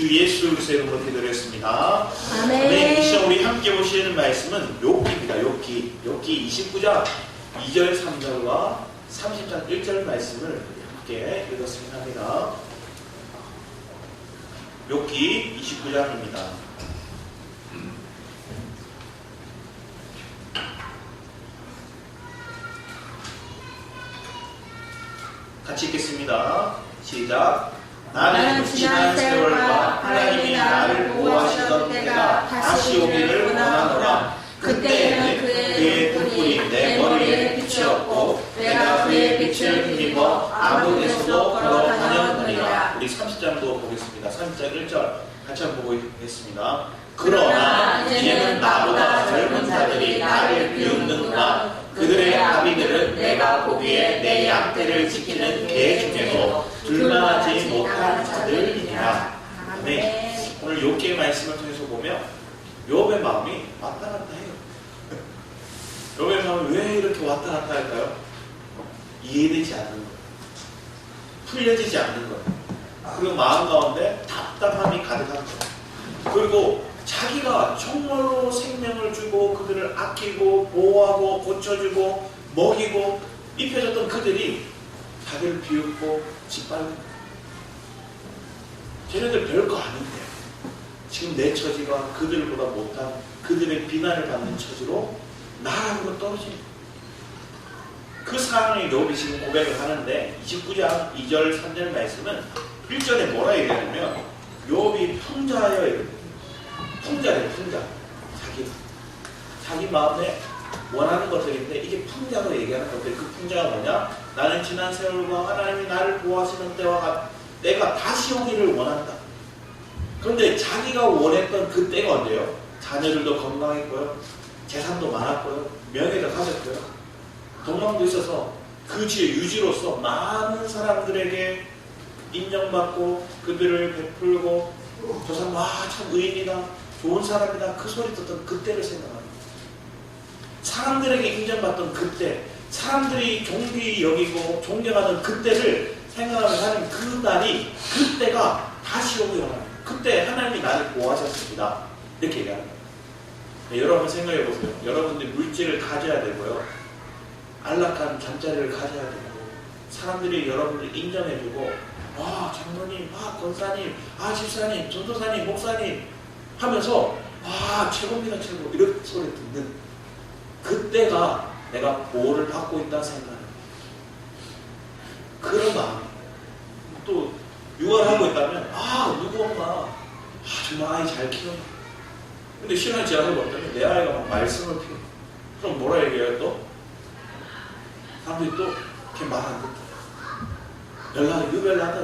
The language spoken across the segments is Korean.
주 예수 그리스도의 이름으로 기도드렸습니다. 아멘. 이 시간 우리 함께 보시는 말씀은 욥기입니다. 욥기 29장 2절 3절과 30장 1절 말씀을 함께 읽었으면 합니다. 욥기 29장입니다. 같이 읽겠습니다. 시작. 나는 지난 세월과 하나님이 나를 보호하시던 때가 다시 오기를 원하노라. 그때에는 그의 등불이 내 머리에 빛이었고 내가 그의 빛을 힘입어 아무 데서도 걸어다녔느니라. 우리 30장도 보겠습니다. 30장 1절 같이 한번 보겠습니다. 그러나 이제는 나보다 젊은 자들이 나를 비웃는구나. 그들의 아비들은 내가 보기에 내 양떼를 지키는 개 중에도 둘만하지 못한 자들이니라. 네, 오늘 욥기의 말씀을 통해서 보면 욥의 마음이 왔다 갔다 해요. 욥의 마음이 왜 이렇게 왔다 갔다 할까요? 이해되지 않는 거예요. 풀려지지 않는 거예요. 그리고 마음 가운데 답답함이 가득한 거예요. 그리고 자기가 정말로 생명을 주고 그들을 아끼고 보호하고 고쳐주고 먹이고 입혀줬던 그들이 자기를 비웃고 짓밟는 거예요. 쟤네들 별거 아닌데 지금 내 처지가 그들보다 못한 그들의 비난을 받는 처지로 나락으로 떨어지는 거예요. 그 상황에 욥이 지금 고백을 하는데 29장 2절 3절 말씀은 1절에 뭐라 얘기하냐면 욥이 풍자하여 이릅니다. 풍자래요, 풍자. 자기 마음에 원하는 것들인데 이게 풍자로 얘기하는 것들. 그 풍자가 뭐냐? 나는 지난 세월과 하나님이 나를 보호하시는 때와 내가 다시 오기를 원한다. 그런데 자기가 원했던 그 때가 언제요? 자녀들도 건강했고요, 재산도 많았고요, 명예도 가졌고요, 동망도 있어서 그 지의 유지로서 많은 사람들에게 인정받고 그들을 베풀고 저 사람 참 의인이다, 좋은 사람이다, 그 소리 듣던 그때를 생각합니다. 사람들에게 인정받던 그때, 사람들이 존귀 여기고 존경하던 그때를 생각하면 하는 그 날이, 그때가 다시 오기 원합니다. 그때 하나님이 나를 보호하셨습니다. 이렇게 얘기합니다. 네, 여러분 생각해 보세요. 여러분들이 물질을 가져야 되고요, 안락한 잠자리를 가져야 되고, 사람들이 여러분들 인정해주고, 장로님, 권사님, 집사님, 전도사님, 목사님 하면서 최고입니다, 최고, 이렇게 소리 듣는 그때가 내가 보호를 받고 있다는 생각을, 그런 마음. 또 육아를 하고 있다면 누구 엄마 정말 아이 잘 키워. 근데 신앙 지하서 봤더니 내 아이가 막 말씀을 피워. 그럼 뭐라 얘기해요? 또 사람들이 또 이렇게 말 안 듣다. 유별나다.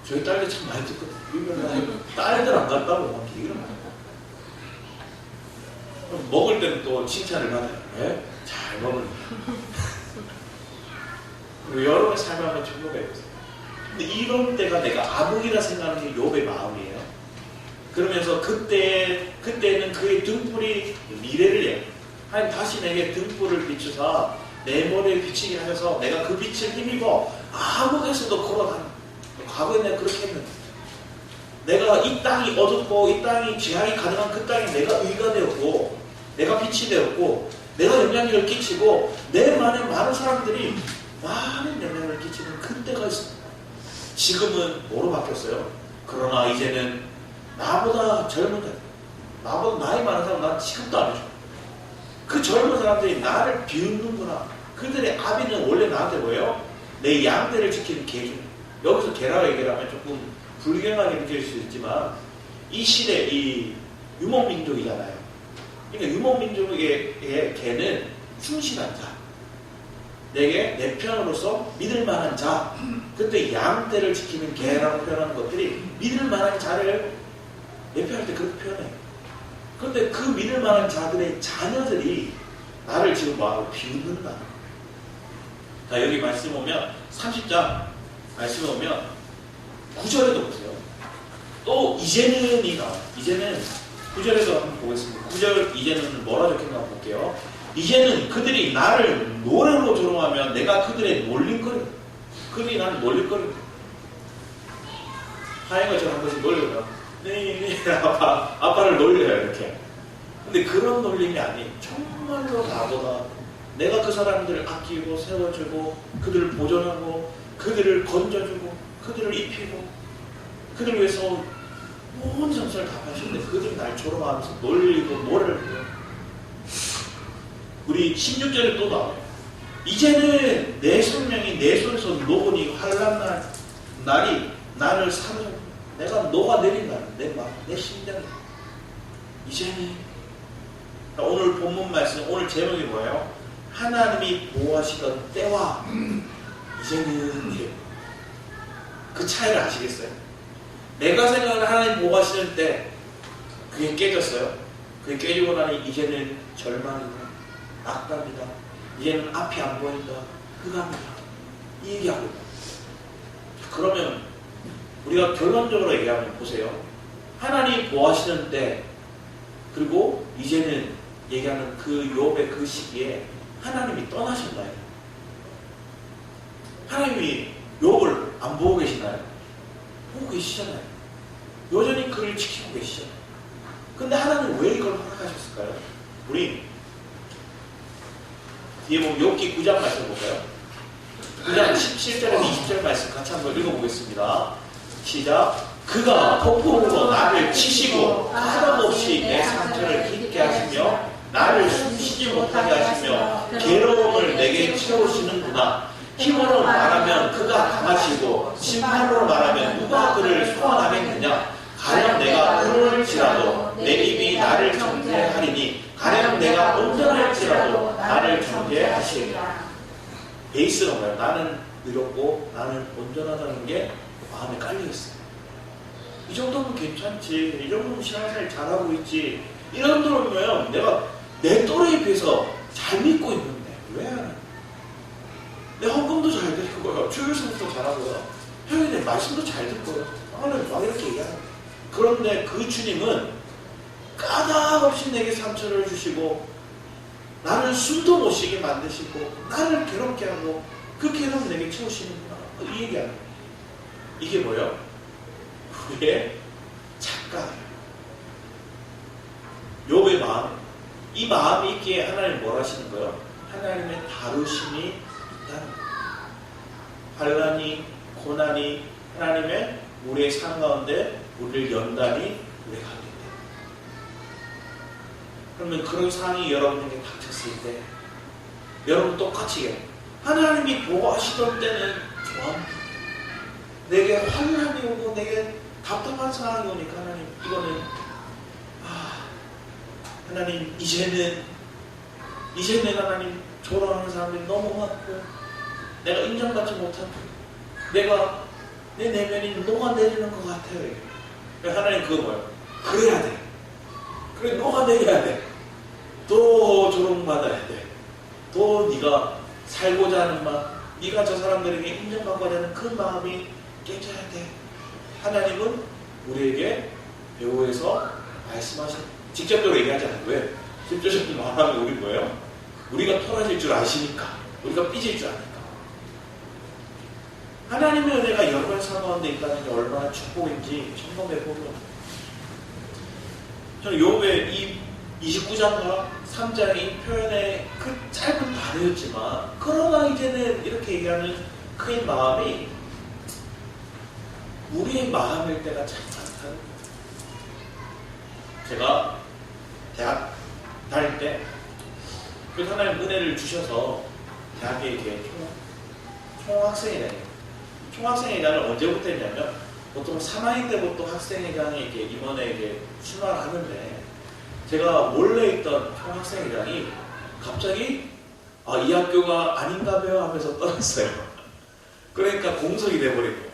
저희 딸들 참 많이 듣거든. 유별나다. 딸들 안 갔다고 막 얘기를 많이 해요. 먹을 때는 또 칭찬을 받아요. 네? 잘 먹으니. 여러분의 삶을 한번 주목해보세요. 근데 이런 때가 내가 암흑이라 생각하는 게 욥의 마음이에요. 그러면서 그때는 그의 등불이 미래를 해요. 하나님 다시 내게 등불을 비추사 내 머리에 비치게 하셔서 내가 그 빛을 힘입어 암흑에서도 걸어다니. 과거에 내가 그렇게 했는데, 내가 이 땅이 어둡고 이 땅이 죄악이 가능한 그 땅에 내가 의가 되었고 내가 빛이 되었고 내가 영향력을 끼치고 내 안에 많은 사람들이 많은 영향을 끼치는 그때가 있습니다. 지금은 뭐로 바뀌었어요? 그러나 이제는 나보다 젊은 사람, 나보다 나이 많은 사람 난 취급도 안 해줘. 그 젊은 사람들이 나를 비웃는구나. 그들의 아비는 원래 나한테 뭐예요? 내 양떼를 지키는 개중. 여기서 개라고 얘기를 하면 조금 불경하게 느낄 수 있지만 이 시대 이 유목민족이잖아요. 그러니까 유목민족의 개는 충실한 자, 내게 내 편으로서 믿을 만한 자. 그때 양떼를 지키는 개라고 표현하는 것들이 믿을 만한 자를 예표할 때 그렇게 표현해요. 그런데 그 믿을 만한 자들의 자녀들이 나를 지금 비웃는다. 자, 여기 말씀 보면 30장 말씀 보면 9절에도 보세요. 또 이제는이 나와요. 이제는 9절에도 한번 보겠습니다. 9절 이제는 뭐라 적혔나 한번 볼게요. 이제는 그들이 나를 노래로 조롱하면 내가 그들의 놀림거리, 그들이 나를 놀림거리. 하영이가 저를 한 번씩 놀려요. 네, 아빠를 놀려요, 이렇게. 근데 그런 놀림이 아닌, 정말로 나보다 내가 그 사람들을 아끼고, 세워주고, 그들을 보존하고, 그들을 건져주고, 그들을 입히고, 그들을 위해서 온 정성을 다 하시는데, 그들이 날 조롱하면서 놀리고, 뭐를 해요. 우리 16절에 또 나와요. 이제는 내 생명이 내 손에서 녹으니 환난 날이 나를 사로잡고 내가 녹아내린 날, 내 심장이 이제는 오늘 본문 말씀, 오늘 제목이 뭐예요? 하나님이 보호하시던 때와 이제는 그 차이를 아시겠어요? 내가 생각하는 하나님 보호하시는 때 그게 깨졌어요. 그게 깨지고 나니 이제는 절망이다, 낙담이다, 이제는 앞이 안 보인다, 흑암이다, 이 얘기하고 있다. 그러면 우리가 결론적으로 얘기하면 보세요. 하나님이 보호하시는 때, 그리고 이제는 얘기하는 그 욥의 그 시기에 하나님이 떠나셨나요? 하나님이 욥을 안 보고 계시나요? 보고 계시잖아요. 여전히 그를 지키고 계시잖아요. 근데 하나님 왜 이걸 허락하셨을까요? 우리 뒤에 보면 욥기 9장 말씀 볼까요? 9장 17절에서 20절 말씀 같이 한번 읽어보겠습니다. 시작. 그가 폭풍으로 나를 치시고 하염없이 내 상처를 깊게 하시며 나를 숨쉬지 못하게 하시며 괴로움을 내게 채우시는구나. 힘으로 말하면 그가 강하시고 심판으로 말하면 누가 그를 소환하겠느냐. 가령 내가 울을지라도 내 입이 나를 정죄하리니 가령 내가 온전할지라도 나를 정죄하시리라. 베이스가 뭐예요? 나는 의롭고 나는 온전하다는 게 마음에 깔려있어요. 이 정도면 괜찮지, 이 정도면 신앙생활 잘하고 있지, 이 정도면 내가 내 또래에 비해서 잘 믿고 있는데 왜 안 해? 내 헌금도 잘 드리고요, 주일성도 잘하고요, 평일에 말씀도 잘 듣고요, 막 이렇게 얘기하는 거예요. 그런데 그 주님은 까닭없이 내게 상처를 주시고 나를 숨도 못 쉬게 만드시고 나를 괴롭게 하고 그 괴로움 내게 채우시는구나, 이 얘기하는 거예요. 이게 뭐예요? 우리의 착각이에요. 욥의 마음, 이 마음이 있기에 하나님 뭘 하시는 거예요? 하나님의 다루심이 있다는 거예요. 환난이, 고난이 하나님의 우리의 삶 가운데 우리를 연단이 우리가 하게 돼요. 그러면 그런 상황이 여러분에게 닥쳤을 때 여러분 똑같이 하나님이 보호하시던 때는 좋아합니다. 내게 환난이 오고 내게 답답한 상황이 오니까 하나님 이거는 하나님 이제는 하나님 조롱하는 사람들이 너무 많고 내가 인정받지 못하고 내가 내 내면이 녹아내리는 것 같아요. 하나님 그거 뭐예요? 그래야 돼. 그래 녹아내려야 돼. 또 조롱받아야 돼. 또 네가 살고자 하는 마음, 네가 저 사람들에게 인정받고자 하는 그 마음이 깨져야 돼. 하나님은 우리에게 배후에서 말씀하시는, 직접적으로 얘기하지 않아요. 왜? 직접적으로 말하면 우리 뭐예요? 우리가 토라질 줄 아시니까, 우리가 삐질 줄 아니까. 하나님의 은혜가 여러분의 삶 가운데 있다는 게 얼마나 축복인지 점검해보면, 저는 욥의 이 29장과 3장의 표현의 그 짧은 단어였지만, 그러나 이제는 이렇게 얘기하는 그의 마음이 우리의 마음일 때가 참 많다는 거예요. 제가 대학 다닐 때 그 하나님 은혜를 주셔서 대학에 이렇게 총학생회장이에요. 총학생회장을 언제부터 했냐면 보통 3학년 때부터 학생회장에 이렇게 임원에 이렇게 출마를 하는데 제가 원래 있던 총학생회장이 갑자기 이 학교가 아닌가 봐요 하면서 떠났어요. 그러니까 공석이 돼버린 거예요.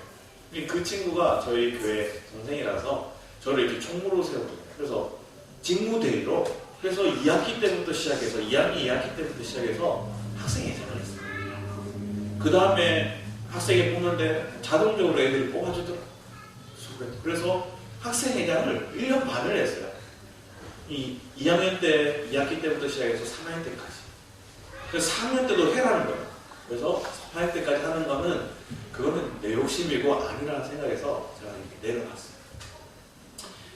그 친구가 저희 교회 동생이라서 저를 이렇게 총무로 세웠거든요. 그래서 직무대리로, 그래서 2학기 때부터 시작해서 2학년 2학기 때부터 시작해서 학생회장을 했어요. 그 다음에 학생회 뽑는데 자동적으로 애들이 뽑아주더라고요. 그래서 학생회장을 1년 반을 했어요. 이 2학년 때 2학기 때부터 시작해서 3학년 때까지. 그래서 4학년 때도 해라는 거예요. 그래서 4학년 때까지 하는 거는 그거는 내 욕심이고 아니라는 생각에서 제가 이렇게 내려놨어요.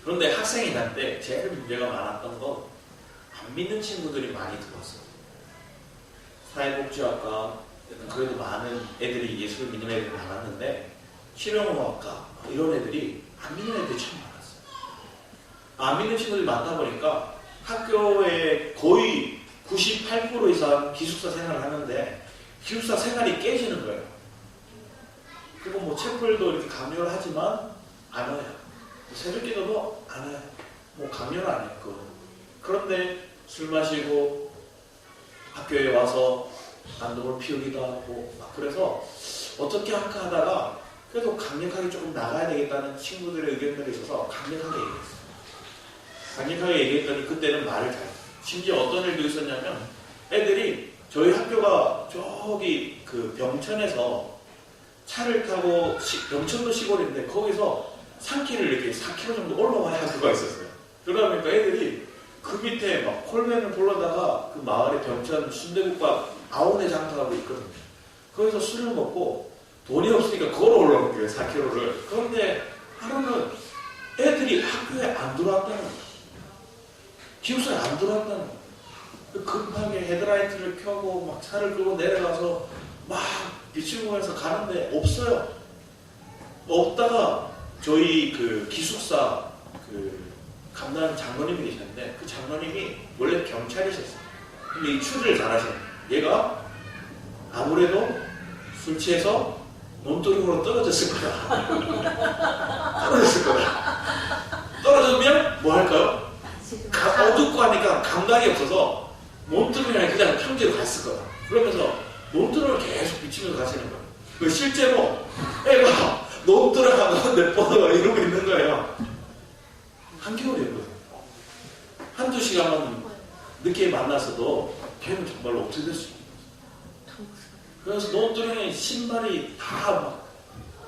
그런데 학생이 날 때 제일 문제가 많았던 건 안 믿는 친구들이 많이 들어왔어요. 사회복지학과 그래도 많은 애들이 예수를 믿는 애들이 많았는데 실용음악과 이런 애들이 안 믿는 애들이 참 많았어요. 안 믿는 친구들이 많다 보니까 학교에 거의 98% 이상 기숙사 생활을 하는데 기숙사 생활이 깨지는 거예요. 그리고 뭐 채플도 이렇게 강요를 하지만 안 와요. 새벽기도도 안 와요. 뭐 강요를 안 했고. 그런데 술 마시고 학교에 와서 난동을 피우기도 하고 막 그래서 어떻게 할까 하다가 그래도 강력하게 조금 나가야 되겠다는 친구들의 의견들이 있어서 강력하게 얘기했어요. 강력하게 얘기했더니 그때는 말을 잘했어요. 심지어 어떤 일도 있었냐면 애들이 저희 학교가 저기 그 병천에서 차를 타고 병천도 시골인데 거기서 산길을 이렇게 4km 정도 올라와야 학교가 있었어요. 그러다 보니까 애들이 그 밑에 막 콜맨을 보려다가 그 마을에 병천 순대국밥 아우네 장터가고 있거든요. 거기서 술을 먹고 돈이 없으니까 걸어 올라온 거예요, 4km를. 그런데 하루는 애들이 학교에 안 들어왔다는 거예요. 기숙사에 안 들어왔다는 거예요. 급하게 헤드라이트를 켜고 막 차를 끌고 내려가서 막 빛을 보면서 가는데 없어요. 없다가 저희 그 기숙사 그 감당 장로님이 계셨는데 그 장로님이 원래 경찰이셨어요. 근데 이 추리를 잘하셔요. 얘가 아무래도 술 취해서 논두렁으로 떨어졌을 거다. 떨어졌을 거다. 떨어지면 뭐 할까요? 어둡고 하니까 감각이 없어서 논두렁이 그냥 평지로 갔을 거다. 그러면서 논두렁을 계속 비치면서 가시는 거예요. 실제로 애가 논두렁 하나 몇 번 이러고 있는 거예요. 한겨울이에요. 한두 시간만 늦게 만났어도 걔는 정말로 어떻게 될 수 있는 거죠. 그래서 논두렁에 신발이 다 막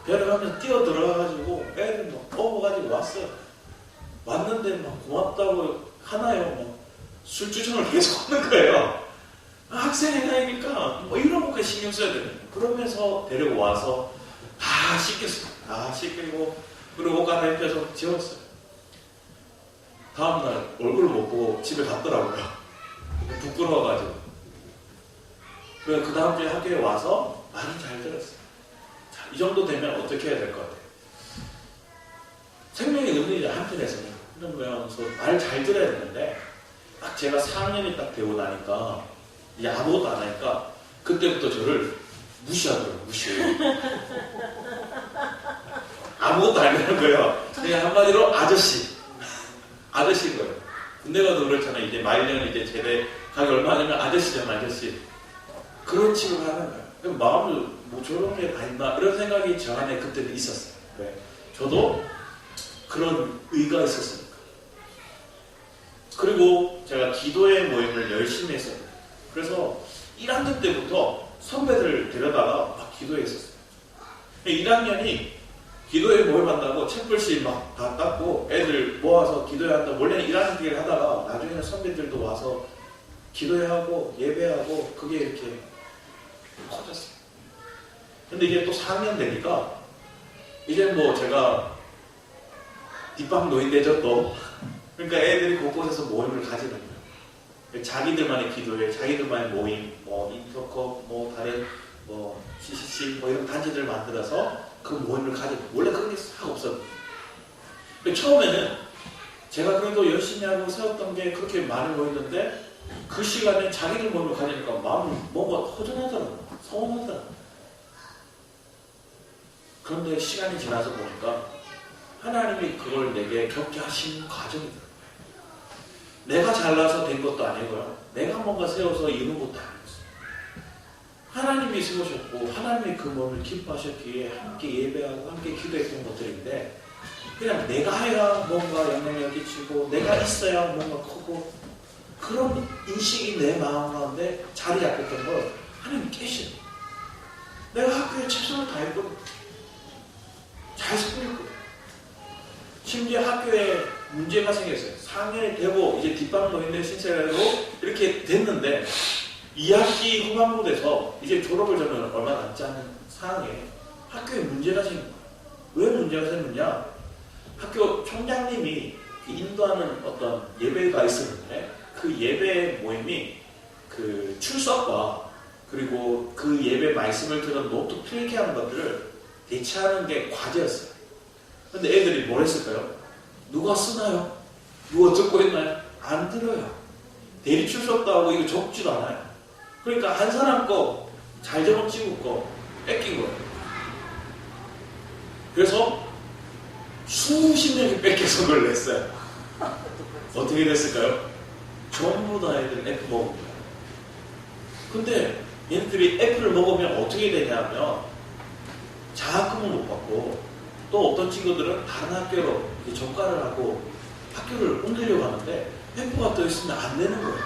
배려가면서 뛰어 들어가가지고 애들 막 뽑아가지고 왔어요. 왔는데 막 고맙다고 하나요? 막 술주정을 계속 하는 거예요. 학생의 나이니까 뭐 이런 것까지 신경 써야 되는 거예요. 그러면서 데리고 와서 다 씻겼어요. 다 씻기고 그리고 옷 갈아입혀서 지웠어요. 다음날 얼굴을 못 보고 집에 갔더라고요. 부끄러워가지고. 그래서 그 다음 주에 학교에 와서 말은 잘 들었어요. 자, 이 정도 되면 어떻게 해야 될 것 같아요? 생명의 은근이죠, 한편에서는. 그러면서 말 잘 들어야 되는데, 딱 제가 4학년이 딱 되고 나니까, 이제 아무것도 안 하니까, 그때부터 저를 무시하더라고요, 무시해요. 아무것도 안 하는 거예요. 그냥 한마디로 아저씨. 아저씨인 거예요. 군대 가도 그렇잖아요. 이제 말년 이제 제대 가기 얼마 안 되면 아저씨잖아, 아저씨. 그런 취급을 하는 거예요. 그럼 마음을 뭐 저런 게 다 있나 이런 생각이 저 안에 그때는 있었어요. 네. 저도 그런 의가 있었으니까. 그리고 제가 기도회 모임을 열심히 했어요. 그래서 1학년 때부터 선배들 데려다가 막 기도했었어요. 1학년이 기도회 모임 한다고 책불씨 막 다 닦고 애들 모아서 기도회 한다고 원래는 1학년 기회를 하다가 나중에는 선배들도 와서 기도회하고 예배하고 그게 이렇게 커졌어요. 근데 이게 또 4학년 되니까 이제 뭐 제가 뒷방 노인되죠 또. 그러니까 애들이 곳곳에서 모임을 가지는 거예요. 자기들만의 기도회, 자기들만의 모임, 뭐 인터컵, 뭐 다른 뭐 CCC 뭐 이런 단체들을 만들어서 그 모임을 가지고 원래 그런 게 싹 없었거든요. 처음에는 제가 그래도 열심히 하고 세웠던 게 그렇게 많이 모였는데 그 시간에 자기들 모임을 가지니까 마음이 뭔가 허전하더라고요. 서운하더라고요. 그런데 시간이 지나서 보니까 하나님이 그걸 내게 겪게 하신 과정이더라고요. 내가 잘나서 된 것도 아니고요. 내가 뭔가 세워서 이룬 것도 아니었어요. 하나님이 세우셨고 하나님이 그 몸을 기뻐하셨기에 함께 예배하고 함께 기도했던 것들인데 그냥 내가 해야 뭔가 영향력을 끼치고 내가 있어야 뭔가 크고 그런 인식이 내 마음 가운데 자리 잡혔던 걸 하나님 깨시네. 내가 학교에 최선을 다했거든. 잘 살렸거든. 심지어 학교에 문제가 생겼어요. 4학년이 되고 이제 뒷방 노인들 신세가 되고 이렇게 됐는데 2학기 후반부 돼서 이제 졸업을 저는 얼마 남지 않은 상황에 학교에 문제가 생긴 거예요. 왜 문제가 생겼냐? 학교 총장님이 인도하는 어떤 예배가 있었는데 그 예배 모임이 그 출석과 그리고 그 예배 말씀을 들은 노트 필기하는 것들을 대체하는 게 과제였어요. 근데 애들이 뭘 했을까요? 누가 쓰나요? 누가 듣고 있나요? 안 들어요. 대리 출석도 하고 이거 적지도 않아요. 그러니까 한 사람 거 잘 적어치고 거 뺏긴 거예요. 그래서 수십 명이 뺏겨서 그걸 냈어요. 어떻게 됐을까요? 전부 다 애들 F 먹은 거예요. 근데 얘네들이 F를 먹으면 어떻게 되냐면 장학금을 못 받고 또 어떤 친구들은 다른 학교로 전과를 하고 학교를 옮기려고 하는데 F가 떠있으면 안 되는 거예요.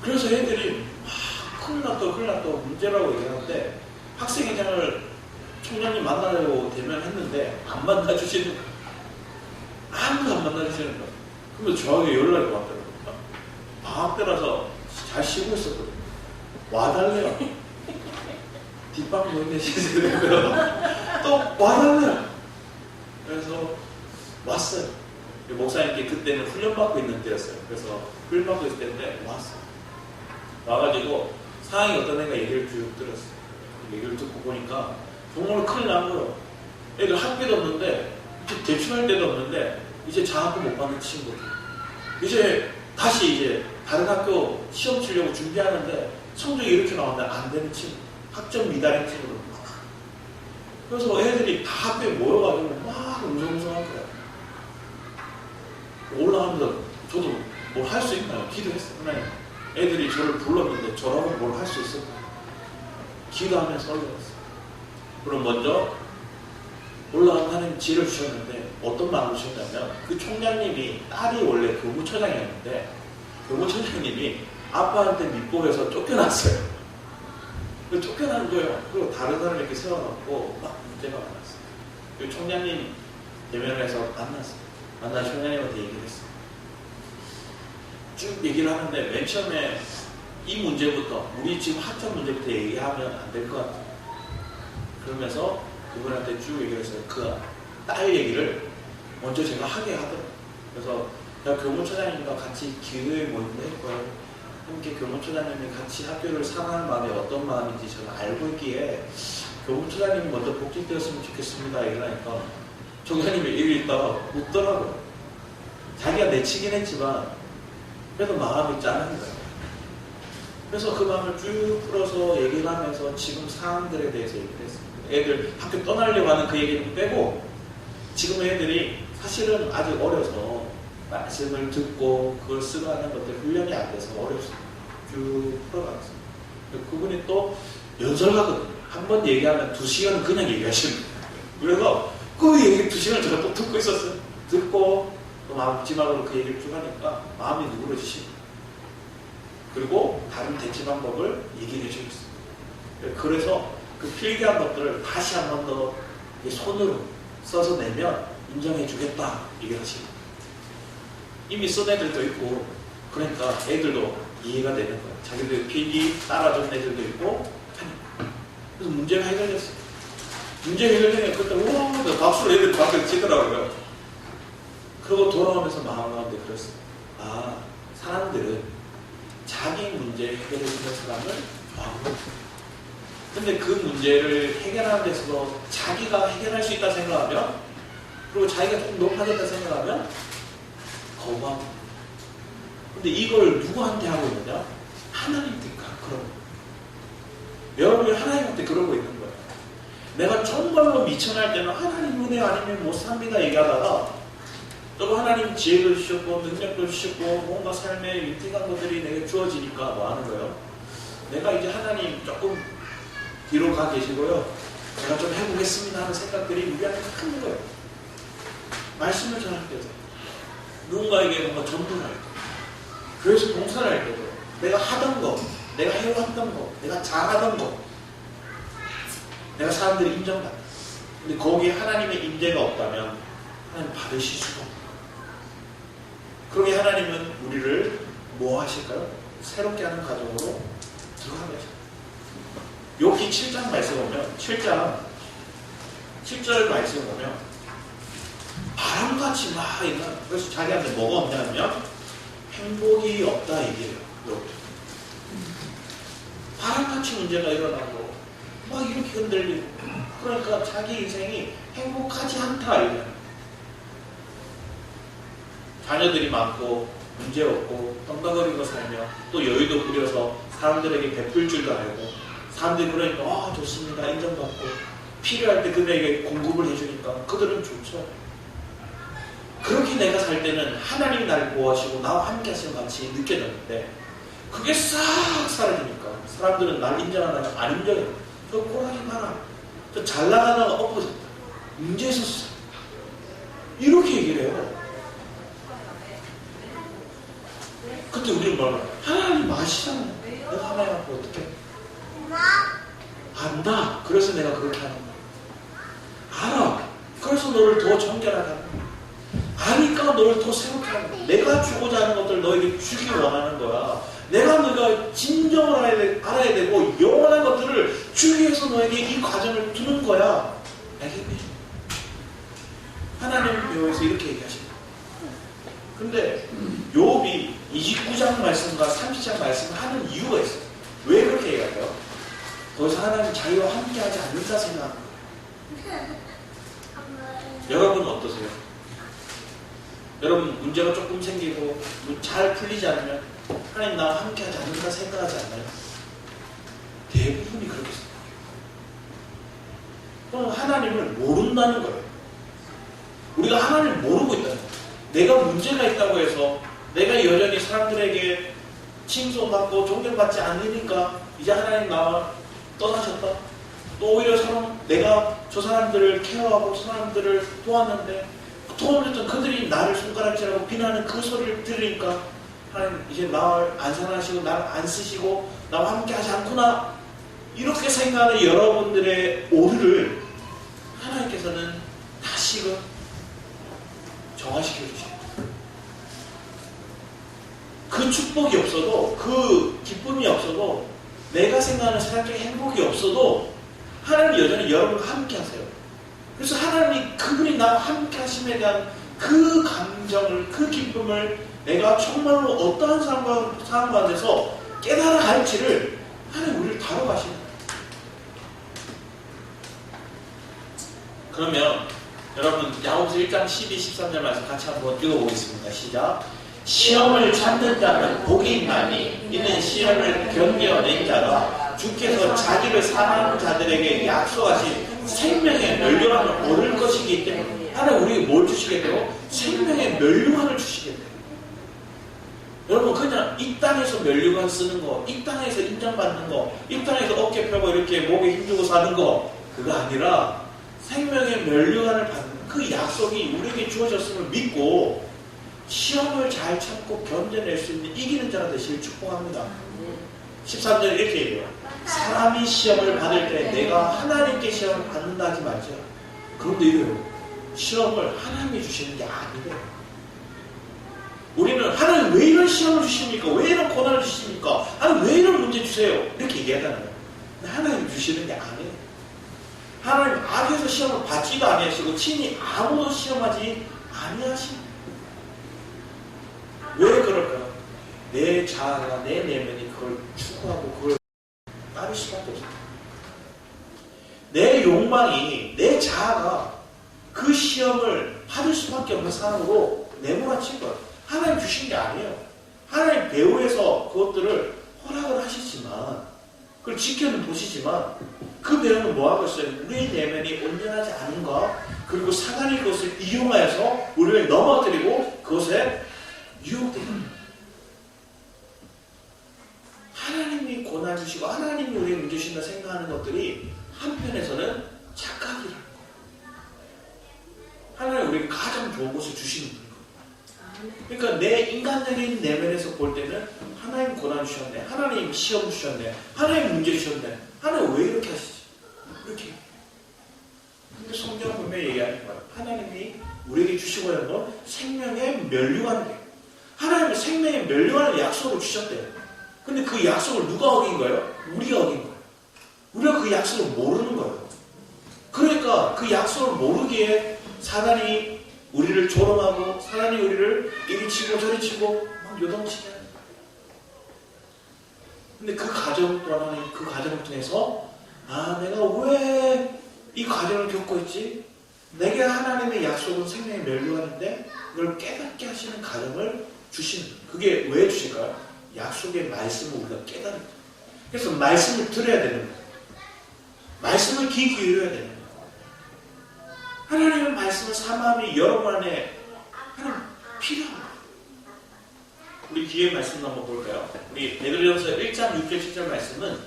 그래서 애들이 큰일 났다 문제라고 얘기하는데 학생회장을 총장님 만나려고 대면했는데 안 만나주시는 거예요. 아무도 안 만나주시는 거예요. 그러면 저에게 연락이 왔더라고요. 방학 때라서 잘 쉬고 있었거든요. 와달래요. 뒷방 모임에 시세되고요. 또 와달래요. 그래서 왔어요. 목사님께 그때는 훈련받고 있는 때였어요. 그래서 훈련받고 있을 때인데 왔어요. 와가지고 상황이 어떤 애가 얘기를 쭉 들었어요. 얘기를 듣고 보니까 정말 큰일 난 거예요. 애들 학비도 없는데 대출할 데도 없는데 이제 장학금 못 받는 친구들 이제 다시 이제 다른 학교 시험 치려고 준비하는데 성적이 이렇게 나왔는데 안 되는 친구, 학점 미달인 친구들. 그래서 애들이 다 학교에 모여가지고 막 웅성웅성한 거예요. 올라가면서 저도 뭘 할 수 있나요? 기도했어요. 하나님, 애들이 저를 불렀는데 저라고 뭘 할 수 있을까요? 기도하면서 올라갔어요. 그럼 먼저 올라간 하나님 지혜를 주셨는데 어떤 마음을 주셨냐면 그 총장님이 딸이 원래 교무처장이었는데 교무처장님이 아빠한테 밑보여서 쫓겨났어요. 쫓겨난 거예요. 그리고 다른 사람 이렇게 세워놓고 막 문제가 많았어요. 그 총장님 대면을 해서 만났어요. 만나 총장님한테 얘기를 했어요. 쭉 얘기를 하는데 맨 처음에 이 문제부터 우리 지금 학점 문제부터 얘기하면 안 될 것 같아요. 그러면서 그분한테 쭉 얘기를 했어요. 그 딸 얘기를 먼저 제가 하게 하더라고요. 그래서 제가 교무처장님과 같이 기도의 모임을 했고요. 함께 교무처장님이 같이 학교를 사랑하는 마음이 어떤 마음인지 저는 알고 있기에 교무처장님이 먼저 복직되었으면 좋겠습니다. 이러니까 총장님이 얘기를 있다가 웃더라고요. 자기가 내치긴 했지만 그래도 마음이 짠한 거예요. 그래서 그 마음을 쭉 풀어서 얘기를 하면서 지금 상황들에 대해서 얘기를 했습니다. 애들 학교 떠나려고 하는 그 얘기는 빼고 지금 애들이 사실은 아직 어려서 말씀을 듣고 그걸 쓰고 하는 것들 훈련이 안 돼서 어렵습니다. 쭉 풀어가겠습니다. 그분이 또 연설하거든요. 한 번 얘기하면 2시간은 그냥 얘기하시는 거예요. 그래서 그 얘기 2시간을 제가 또 듣고 있었어요. 듣고 또 마지막으로 그 얘기를 쭉 하니까 마음이 누그러지십니다. 그리고 다른 대체 방법을 얘기해 주겠습니다. 그래서 그 필기한 것들을 다시 한 번 더 손으로 써서 내면 인정해 주겠다 얘기를 하십니다. 이미 쓴 애들도 있고 그러니까 애들도 이해가 되는 거예요. 자기들 필기 따라준 애들도 있고 하니까. 그래서 문제가 해결됐어요. 문제 해결되니까 그때 우와 박수로 애들 박수 치더라고요. 그러고 돌아오면서 마음 가운데 그랬어요. 아, 사람들은 자기 문제 해결해주는 사람을 좋아하고 근데 그 문제를 해결하는 데서도 자기가 해결할 수 있다 생각하면 그리고 자기가 좀 높아졌다 생각하면 거부하고 근데 이걸 누구한테 하고 있느냐? 하나님한테 그런 거예요. 여러분이 하나님한테 그러고 있는 거예요. 내가 정말로 미천할 때는 하나님 은혜 아니면 못 삽니다 얘기하다가 또 하나님 지혜도 주셨고 능력도 주셨고 뭔가 삶에 위태한 것들이 내게 주어지니까 뭐 하는 거예요? 내가 이제 하나님 조금 뒤로 가 계시고요. 제가 좀 해보겠습니다 하는 생각들이 우리한테 큰 거예요. 말씀을 전할 때도 누군가에게 뭔가 전도를 할 때 교회에서 봉사를 할 때도 내가 하던 거 내가 해왔던 거 내가 잘하던 거 내가 사람들이 인정받는 근데 거기에 하나님의 임재가 없다면 하나님 받으실 수가 없는 거예요. 그러게 하나님은 우리를 뭐 하실까요? 새롭게 하는 과정으로 들어간 거죠. 욥기 7장 말씀 보면 7절 말씀 보면 바람같이 막 있는, 그래서 자기한테 뭐가 없냐면 행복이 없다 얘기해요. 바람같이 문제가 일어나고 막 이렇게 흔들리고, 그러니까 자기 인생이 행복하지 않다 이거예요. 자녀들이 많고 문제 없고 떵떵거리고 살며 또 여유도 부려서 사람들에게 베풀 줄도 알고, 사람들이 그러니까 좋습니다 인정받고, 필요할 때 그들에게 공급을 해주니까 그들은 좋죠. 그렇게 내가 살 때는 하나님이 나를 보호하시고 나와 함께 하시는 같이 느껴졌는데, 그게 싹 사라지니까 사람들은 날 인정하나 안 인정해요. 저 꼬라지 마라, 저 잘 나가다가 엎어졌다, 문제 있었어, 이렇게 얘기를 해요. 그때 우리는 뭐라 그래? 하나님 아시잖아. 내가 하나님 앞에 어떻게 안다. 그래서 내가 그렇게 하는 거야. 알아. 그래서 너를 더 정결하게 하는 거야. 아니까 너를 더 새롭게 하는 거야. 내가 주고자 하는 것들 너에게 주기 원하는 거야. 내가 너가 진정을 알아야 되고 영원한 것들을 주기 위해서 너에게 이 과정을 두는 거야. 알겠니? 하나님 배우에서 이렇게 얘기하십니다. 근데 욥이 29장 말씀과 30장 말씀을 하는 이유가 있어요. 왜 그렇게 얘기할까요? 거기서 하나님 자기와 함께하지 않는다 생각합니다. 여러분은 어떠세요? 여러분 문제가 조금 생기고 잘 풀리지 않으면 하나님 나와 함께하지 않는다 생각하지 않나요? 대부분이 그렇게 생각해요. 그럼 하나님을 모른다는 거예요. 우리가 하나님을 모르고 있다는 거예요. 내가 문제가 있다고 해서 내가 여전히 사람들에게 칭송받고 존경받지 않으니까 이제 하나님 나와 떠나셨다. 또 오히려 내가 저 사람들을 케어하고 사람들을 도왔는데 도움을 줬던 그들이 나를 손가락질하고 비난하는 그 소리를 들으니까 하나님 이제 나를 안 사랑하시고 나를 안 쓰시고 나와 함께 하지 않구나, 이렇게 생각하는 여러분들의 오류를 하나님께서는 다시금 정화시켜 주십니다. 그 축복이 없어도, 그 기쁨이 없어도, 내가 생각하는 세상적인 행복이 없어도 하나님 여전히 여러분과 함께 하세요. 그래서 하나님이 그분이 나와 함께 하심에 대한 그 감정을, 그 기쁨을 내가 정말로 어떠한 상황 가운데서 깨달아 갈지를 하나님 우리를 다뤄가시는 거예요. 그러면 여러분 야고보서 1장 12, 13절 말씀 같이 한번 읽어보겠습니다. 시작. 시험을 참는 자는 복이 있나니 이는 시험을 견뎌낸 자가 주께서 자기를 사랑하는 자들에게 약속하신 생명의 멸류관을 얻을 것이기 때문에 하나님 우리에게 뭘 주시겠대요? 생명의 멸류관을 주시겠대요. 여러분 그냥 이 땅에서 멸류관 쓰는 거, 이 땅에서 인정받는 거, 이 땅에서 어깨 펴고 이렇게 목에 힘주고 사는 거, 그거 아니라 생명의 멸류관을 받는 그 약속이 우리에게 주어졌음을 믿고 시험을 잘 참고 견뎌낼 수 있는 이기는 자가 되시길 축복합니다. 13절에 이렇게 얘기해요. 사람이 시험을 받을 때 내가 하나님께 시험을 받는다 하지 말자. 그런데 이래요. 시험을 하나님이 주시는 게 아니래요. 우리는 하나님 왜 이런 시험을 주십니까? 왜 이런 고난을 주십니까? 하나님 왜 이런 문제 주세요? 이렇게 얘기하잖아요. 근데 하나님 주시는 게 아니에요. 하나님 악에서 시험을 받지도 아니하시고 친히 아무도 시험하지 아니하십니다. 왜 그럴까? 내 자아가, 내 내면이 그걸 추구하고 그걸 따를 수밖에 없어요. 내 욕망이, 내 자아가 그 시험을 받을 수밖에 없는 상황으로 내몰아친 거예요. 하나님 주신 게 아니에요. 하나님 배후에서 그것들을 허락을 하시지만, 그걸 지켜는 보시지만, 그 배후는 뭐 하고 있어요? 우리의 내면이 온전하지 않은가? 그리고 사단이 그것을 이용하여서 우리를 넘어뜨리고 그것에 유혹됩니다. 하나님이 고난 주시고 하나님이 우리에게 문제 주신다 생각하는 것들이 한편에서는 착각이라는 거예요. 하나님 우리에게 가장 좋은 것을 주시는 거예요. 그러니까 내 인간적인 내면에서 볼 때는 하나님 고난 주셨네, 하나님 시험 주셨네, 하나님 문제 주셨네, 하나님 왜 이렇게 하시지? 이렇게. 근데 성경은 분명히 얘기하는 거예요. 하나님이 우리에게 주시고 있는 건 생명의 멸류관이에요. 하나님은 생명의 멸류관을 약속을 주셨대요. 근데 그 약속을 누가 어긴 거예요? 우리가 어긴 거예요. 우리가 그 약속을 모르는 거예요. 그러니까 그 약속을 모르기에 사단이 우리를 조롱하고 사단이 우리를 이리 치고 저리 치고 막 요동치게 하는 거예요. 근데 그 과정 또한 그 과정을 통해서 내가 왜 이 과정을 겪고 있지? 내게 하나님의 약속은 생명의 멸류관인데 이걸 깨닫게 하시는 과정을 주시는 거예요. 그게 왜 주실까요? 약속의 말씀을 우리가 깨달은 거예요. 그래서 말씀을 들어야 되는 거예요. 말씀을 귀 기울여야 되는 거예요. 하나님의 말씀을 사모함이 여러분 안에 하나님 필요합니다. 우리 뒤에 말씀 한번 볼까요? 우리 베드로전서 1장 6절 7절 말씀은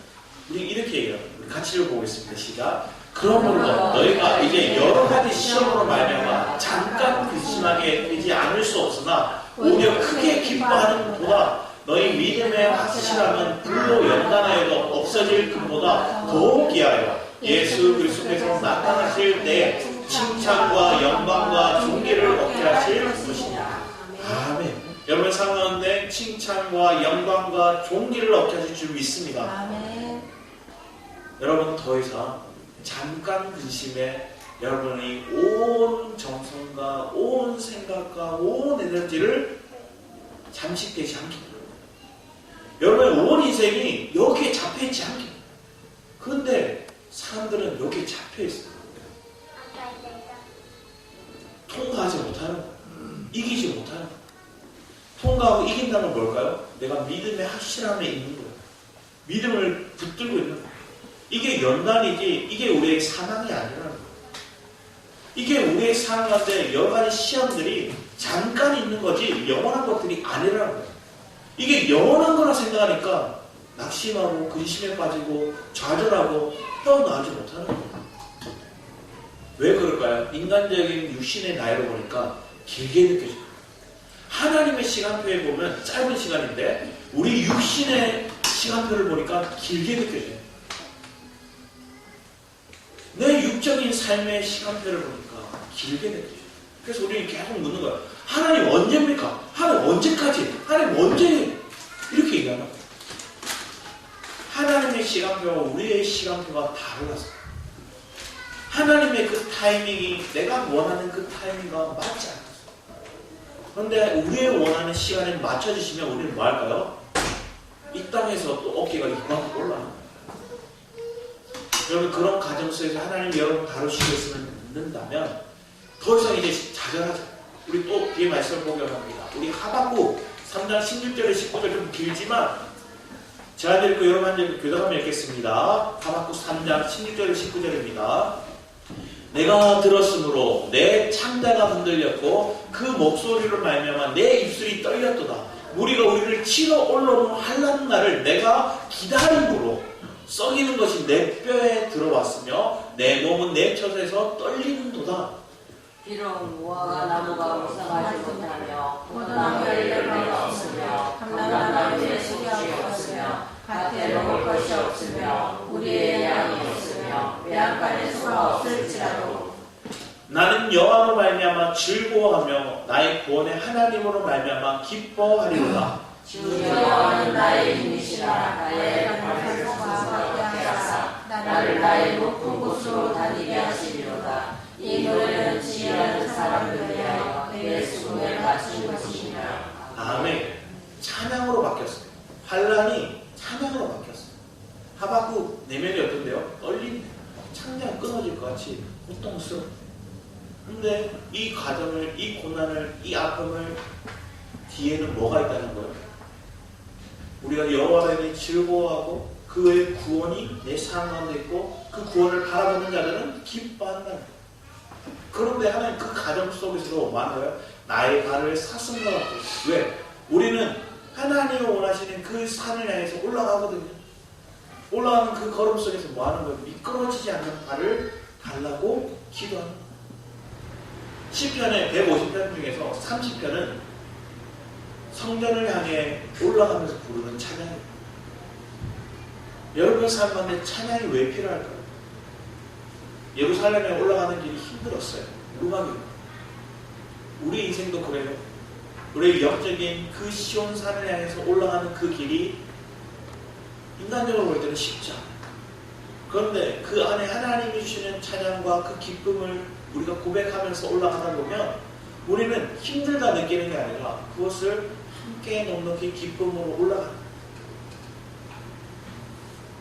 우리 이렇게 얘기해요. 우리 같이 읽어보겠습니다. 시작. 그러므로 너희가 이제 여러 가지 시험으로 말미암아 잠깐 근심하게 되지 않을 수 없으나 오히려 크게 기뻐하는 것보다 너희 믿음의 확실함은 불로 연단하여도 없어질 것보다 더욱 기하여 예수 그리스도께서 나타나실 때 칭찬과 영광과 존귀를 얻게 하실 것이냐. 아멘. 여러분 삶 가운데 칭찬과 영광과 존귀를 얻게 하실 줄 믿습니다. 아멘. 여러분 더 이상 잠깐 근심에 여러분이 온 정성과 온 생각과 온 에너지를 잠식되지 않게 됩니다. 여러분의 온 인생이 여기에 잡혀있지 않게 됩니다. 그런데 사람들은 여기에 잡혀있어요. 통과하지 못하는 거예요. 이기지 못하는 거예요. 통과하고 이긴다는 건 뭘까요? 내가 믿음의 확실함에 있는 거예요. 믿음을 붙들고 있는 거예요. 이게 연단이지 이게 우리의 사망이 아니라는 거예요. 이게 우리의 삶 가운데 여러 가지 시험들이 잠깐 있는 거지 영원한 것들이 아니라는 거예요. 이게 영원한 거라 생각하니까 낙심하고 근심에 빠지고 좌절하고 헤어나오지 못하는 거예요. 왜 그럴까요? 인간적인 육신의 나이로 보니까 길게 느껴져요. 하나님의 시간표에 보면 짧은 시간인데 우리 육신의 시간표를 보니까 길게 느껴져요. 내 육적인 삶의 시간표를 보니까 길게 느껴져요. 그래서 우리는 계속 묻는 거예요. 하나님 언제입니까? 하나님 언제까지? 하나님 언제? 이렇게 얘기하나? 하나님의 시간표와 우리의 시간표가 달라서 하나님의 그 타이밍이 내가 원하는 그 타이밍과 맞지 않았어. 그런데 우리의 원하는 시간에 맞춰주시면 우리는 뭐 할까요? 이 땅에서 또 어깨가 이만큼 올라가요. 여러분 그런 가정 속에서 하나님 여러분 다루시고 있으면 믿는다면 더 이상 이제 좌절하자. 우리 또 뒤에 말씀을 보기로 합니다. 우리 하박국 3장 16절에 19절 좀 길지만 제가 읽고 여러분한테 교독하면 읽겠습니다. 하박국 3장 16절에 19절입니다. 내가 들었으므로 내 창자가 흔들렸고 그 목소리로 말미암아 내 입술이 떨렸도다. 우리가 우리를 치러 올라오는 환난 날을 내가 기다림으로 썩이는 것이 내 뼈에 들어왔으며 내 몸은 내 젖에서 떨리는도다. 비록 무화과 나무가 무성하지 못하며 포도나무에 열매가 없으며 감람나무에 소식이 없으며 밭에 먹을 것이 없으며 우리의 양이 없으며 외양간에 소가 없을지라도 나는 여호와로 말미암아 즐거워하며 나의 구원의 하나님으로 말미암아 기뻐하리로다. 주 여호와는 나의 힘이시라. 나의 발목과 걷게 하사 나를 나의 높은 곳으로 다니게 하시리로다. 이 노래는 지혜하는 사람들을 위하여 그의 수금에 맞춘 것이니라. 아멘. 찬양으로 바뀌었어요. 환난이 찬양으로 바뀌었어요. 하박국 내면이 어떤데요? 떨리네. 창자가 끊어질 것 같이 고통스러워. 근데 이 과정을, 이 고난을, 이 아픔을 뒤에는 뭐가 있다는 거예요? 우리가 여호와를 즐거워하고 그의 구원이 내 삶 가운데 있고 그 구원을 바라보는 자들은 기뻐한다는 거예요. 그런데 하나님 그 가정 속에서도 뭐 하는 거예요? 나의 발을 사슴과 같고. 왜? 우리는 하나님이 원하시는 그 산을 향해서 올라가거든요. 올라가는 그 걸음 속에서 뭐 하는 거예요? 미끄러지지 않는 발을 달라고 기도하는 거예요. 시편의 150편 중에서 30편은 성전을 향해 올라가면서 부르는 찬양이에요. 여러분 삶 가운데 찬양이 왜 필요할까요? 예루살렘에 올라가는 길이 힘들었어요. 음악이. 우리 인생도 그래요. 우리의 영적인 그 시온산을 향해서 올라가는 그 길이 인간적으로 볼 때는 쉽지 않아요. 그런데 그 안에 하나님이 주시는 찬양과 그 기쁨을 우리가 고백하면서 올라가다 보면 우리는 힘들다 느끼는 게 아니라 그것을 함께 넉넉히 기쁨으로 올라가는 거예요.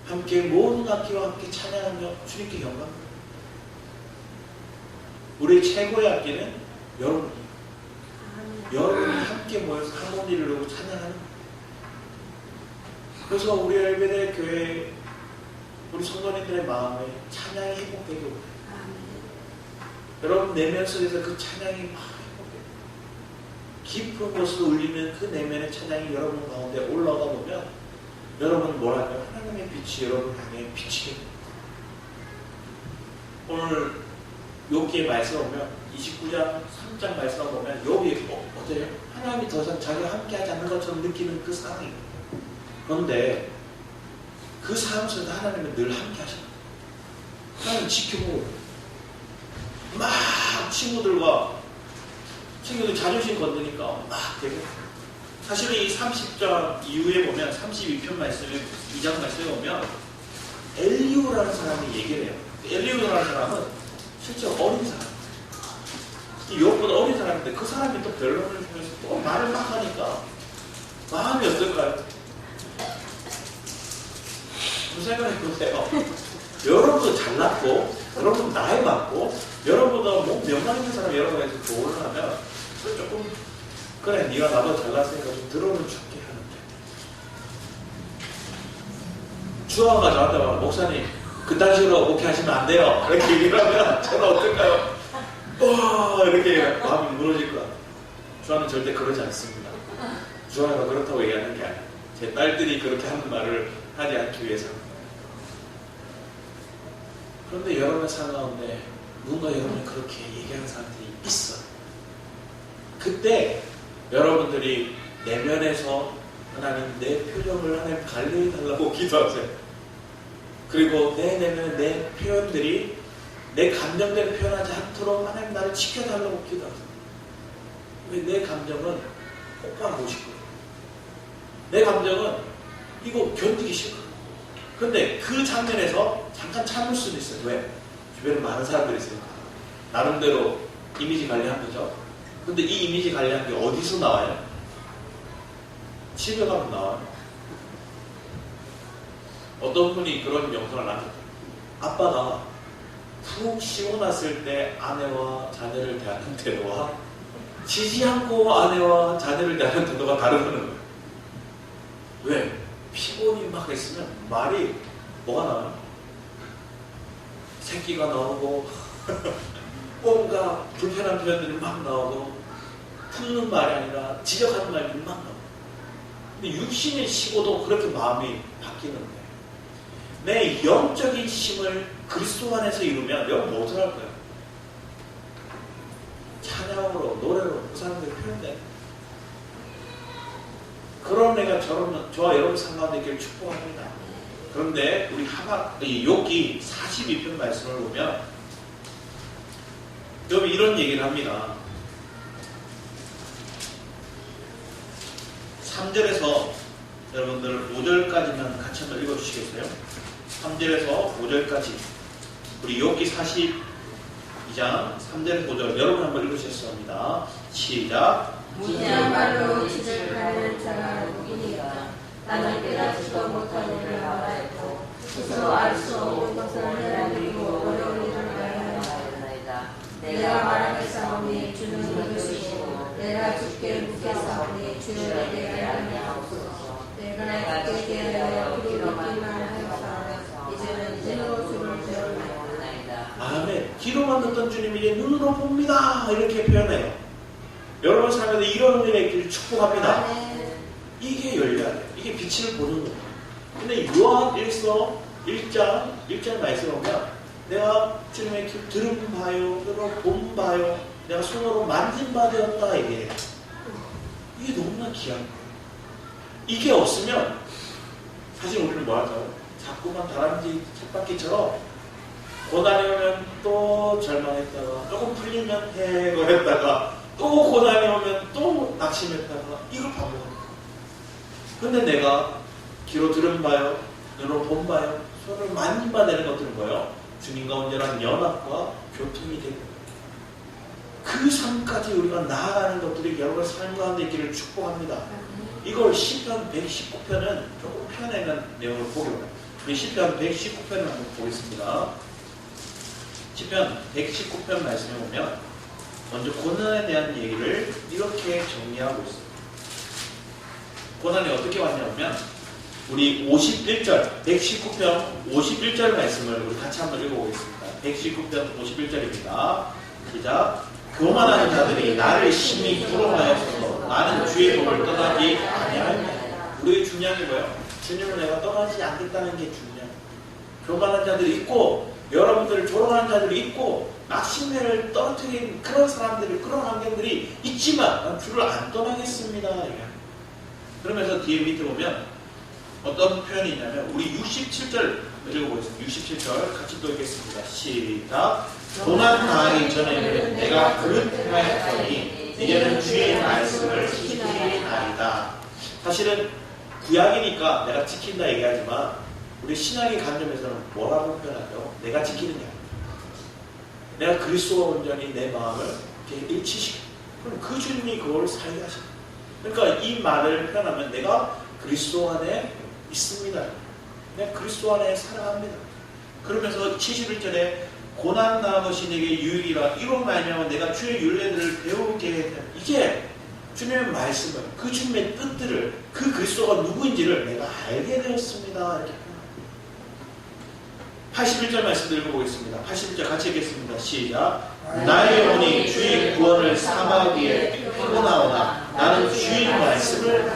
함께 모든 악기와 함께 찬양하며 주님께 영광. 우리의 최고의 악기는 여러분이에요. 여러분이 함께 모여서 하모니를 이루고 찬양하는 거예요. 그래서 우리 엘베델 교회 우리 성도님들의 마음에 찬양이 회복되게 오고 여러분 내면 속에서 그 찬양이 막 회복돼요. 깊은 곳으로 울리는 그 내면의 찬양이 여러분 가운데 올라오다 보면 여러분 뭐라고요? 하나님의 빛이 여러분 향해 비치게 됩니다. 오늘 욥기의 말씀 보면 29장 3장 말씀 보면 욥이 어때요? 하나님이 더 이상 자기가 함께하지 않는 것처럼 느끼는 그 상황이에요. 그런데 그 상황 속에서 하나님은 늘 함께하셔요. 하나님 지켜보고 막 친구들 자존심 건드니까 막 되게 사실은 이 30장 이후에 보면 32편 말씀에 2장 말씀에 보면 엘리후라는 사람이 얘기를 해요. 엘리후라는 사람은 실제 어린 사람. 욥보다 어린 사람인데 그 사람이 또 변론을 통해서 또 말을 막 하니까 마음이 어떨까요? 좀 생각해보세요. 여러분도 잘났고 여러분 나이 많고 여러분보다 뭐 명망 있는 사람 여러분에서 조언을 하면 조금 그래 네가 나보다 잘났으니까 좀 들어는 줄게 하는데 주아가 저한테 막 목사님 그딴 식으로 목회하시면 안 돼요 이렇게 얘기를 하면 저는 어떨까요? 와 이렇게 마음이 무너질 것 같아요. 주아는 절대 그러지 않습니다. 주아가 그렇다고 얘기하는 게 아니에요. 제 딸들이 그렇게 하는 말을 하지 않기 위해서. 그런데 여러분의 삶 가운데 누군가 여러분이 그렇게 얘기하는 사람들이 있어. 그때 여러분들이 내면에서 하나님 내 표정을 하나님 관리해달라고 기도하세요. 그리고 내 내면의 내 표현들이 내 감정대로 표현하지 않도록 하나님 나를 지켜달라고 기도하세요. 왜 내 감정은 폭발하고 싶고 내 감정은 이거 견디기 싫거든. 근데 그 장면에서 잠깐 참을 수도 있어요. 왜? 주변에 많은 사람들이 있으니까. 나름대로 이미지 관리한 거죠. 근데 이 이미지 관리한 게 어디서 나와요? 집에 가면 나와요. 어떤 분이 그런 영상을 남겼어요. 아빠가 푹 쉬고 났을 때 아내와 자녀를 대하는 태도와 쉬지 않고 아내와 자녀를 대하는 태도가 다르다는 거예요. 왜? 피곤이 막 있으면 말이 뭐가 나와요? 새끼가 나오고 뭔가 불편한 표현들이 막 나오고 품는 말이 아니라 지적하는 말들이 막 나오고 근데 육신이 쉬고도 그렇게 마음이 바뀌는데 내 영적인 힘을 그리스도 안에서 이루면 여러분 뭐 어떡할 거예요? 찬양으로 노래로 그 사람들이 표현돼. 그런 애가 저와 여러분 상관에 있기를 축복합니다. 그런데 우리 욥기 42편 말씀을 보면 욥이 이런 얘기를 합니다. 3절에서 여러분들 5절까지만 같이 한번 읽어주시겠어요? 3절에서 5절까지 우리 욥기 42장 3절에서 5절 여러분 한번 읽으셨습니다. 시작. 무지한 말로 지적하는 자가 누구니까 나는 깨닫지도 못한 일을 말하였고 스스로 알 수 없는 것을 내라리고 어려운 일을 말하였나이다. 내가 말하겠사오니 주는 믿으시고 내가 주께 묻겠사오니 주는 내게 알미하옵소서. 내가 주께 대하여 기도하기만 하였사오니 이제는 눈으로 주를 배우나이다. 아멘. 귀로만 듣던 주님이 이제 눈으로 봅니다 이렇게 표현해요. 여러분 삶에도 이런 은혜가 있기를 축복합니다. 이게 열려야 돼요. 이게 빛을 보는 거예요. 근데 요한 1서 1장 말씀을 보면 내가 주님의 들은 바요, 그리고 본 바요, 내가 손으로 만진 바 되었다 이게 너무나 귀한 거예요. 이게 없으면 사실 우리는 뭐 하죠? 자꾸만 다람쥐 쳇바퀴처럼 고난이 오면 또 절망했다가 조금 풀리면 해거렸다가 또 고난이 오면 또 낙심했다가 이걸 반복합니다. 근데 내가 귀로 들은 바요, 여러분 본봐요. 서로 만진받는 것들은 뭐예요? 주님과 온전한 연합과 교통이 되고 그 삶까지 우리가 나아가는 것들이 여러분 삶 가운데 있기를 축복합니다. 이걸 시편 119편은 조금 펴내는 내용을 보겠습니다. 우리 시편 119편을 한번 보겠습니다. 시편 119편 말씀에 보면 먼저 고난에 대한 얘기를 이렇게 정리하고 있습니다. 고난이 어떻게 왔냐면 우리 51절 119편 51절 말씀을 우리 같이 한번 읽어보겠습니다. 119편 51절입니다. 시작. 교만한 자들이 나를 심히 부러워하여서 나는 주의 법을 떠나지 아니하였다. 우리의 중요한 게 뭐예요? 주님을 내가 떠나지 않겠다는 게 중요해요. 교만한 자들이 있고 여러분들 조롱하는 자들이 있고 낙심내를 떨어뜨린 그런 사람들이 그런 환경들이 있지만 난 주를 안 떠나겠습니다. 그러면서 뒤에 밑에 보면 어떤 표현이 있냐면 우리 67절 읽어보겠습니다. 67절 같이 또 읽겠습니다. 시작. 고난 당하기 전에는 내가 그릇 행하였더니 이제는 주의 말씀을 지키리이다. 사실은 구약이니까 내가 지킨다 얘기하지만 우리 신약의 관점에서는 뭐라고 표현하죠? 내가 지키는 게 아니에요. 내가 그리스도와 온전히 내 마음을 이렇게 일치시켜. 그럼 그 주님이 그걸 살게 하십니다. 그러니까 이 말을 표현하면 내가 그리스도 안에 있습니다. 내가 그리스도 안에 살아갑니다. 그러면서 71절에 고난 당한 것이 내게 유익이라 이로 말미암아 내가 주의 율례들을 배우게 했다. 이게 주님의 말씀을 그 주님의 뜻들을 그 그리스도가 누구인지를 내가 알게 되었습니다. 이렇게 81절 말씀 읽어보겠습니다. 81절 같이 읽겠습니다. 시작. 나의 영혼이 주의 구원을 삼하기에 피곤하오나 나는 주의 말씀을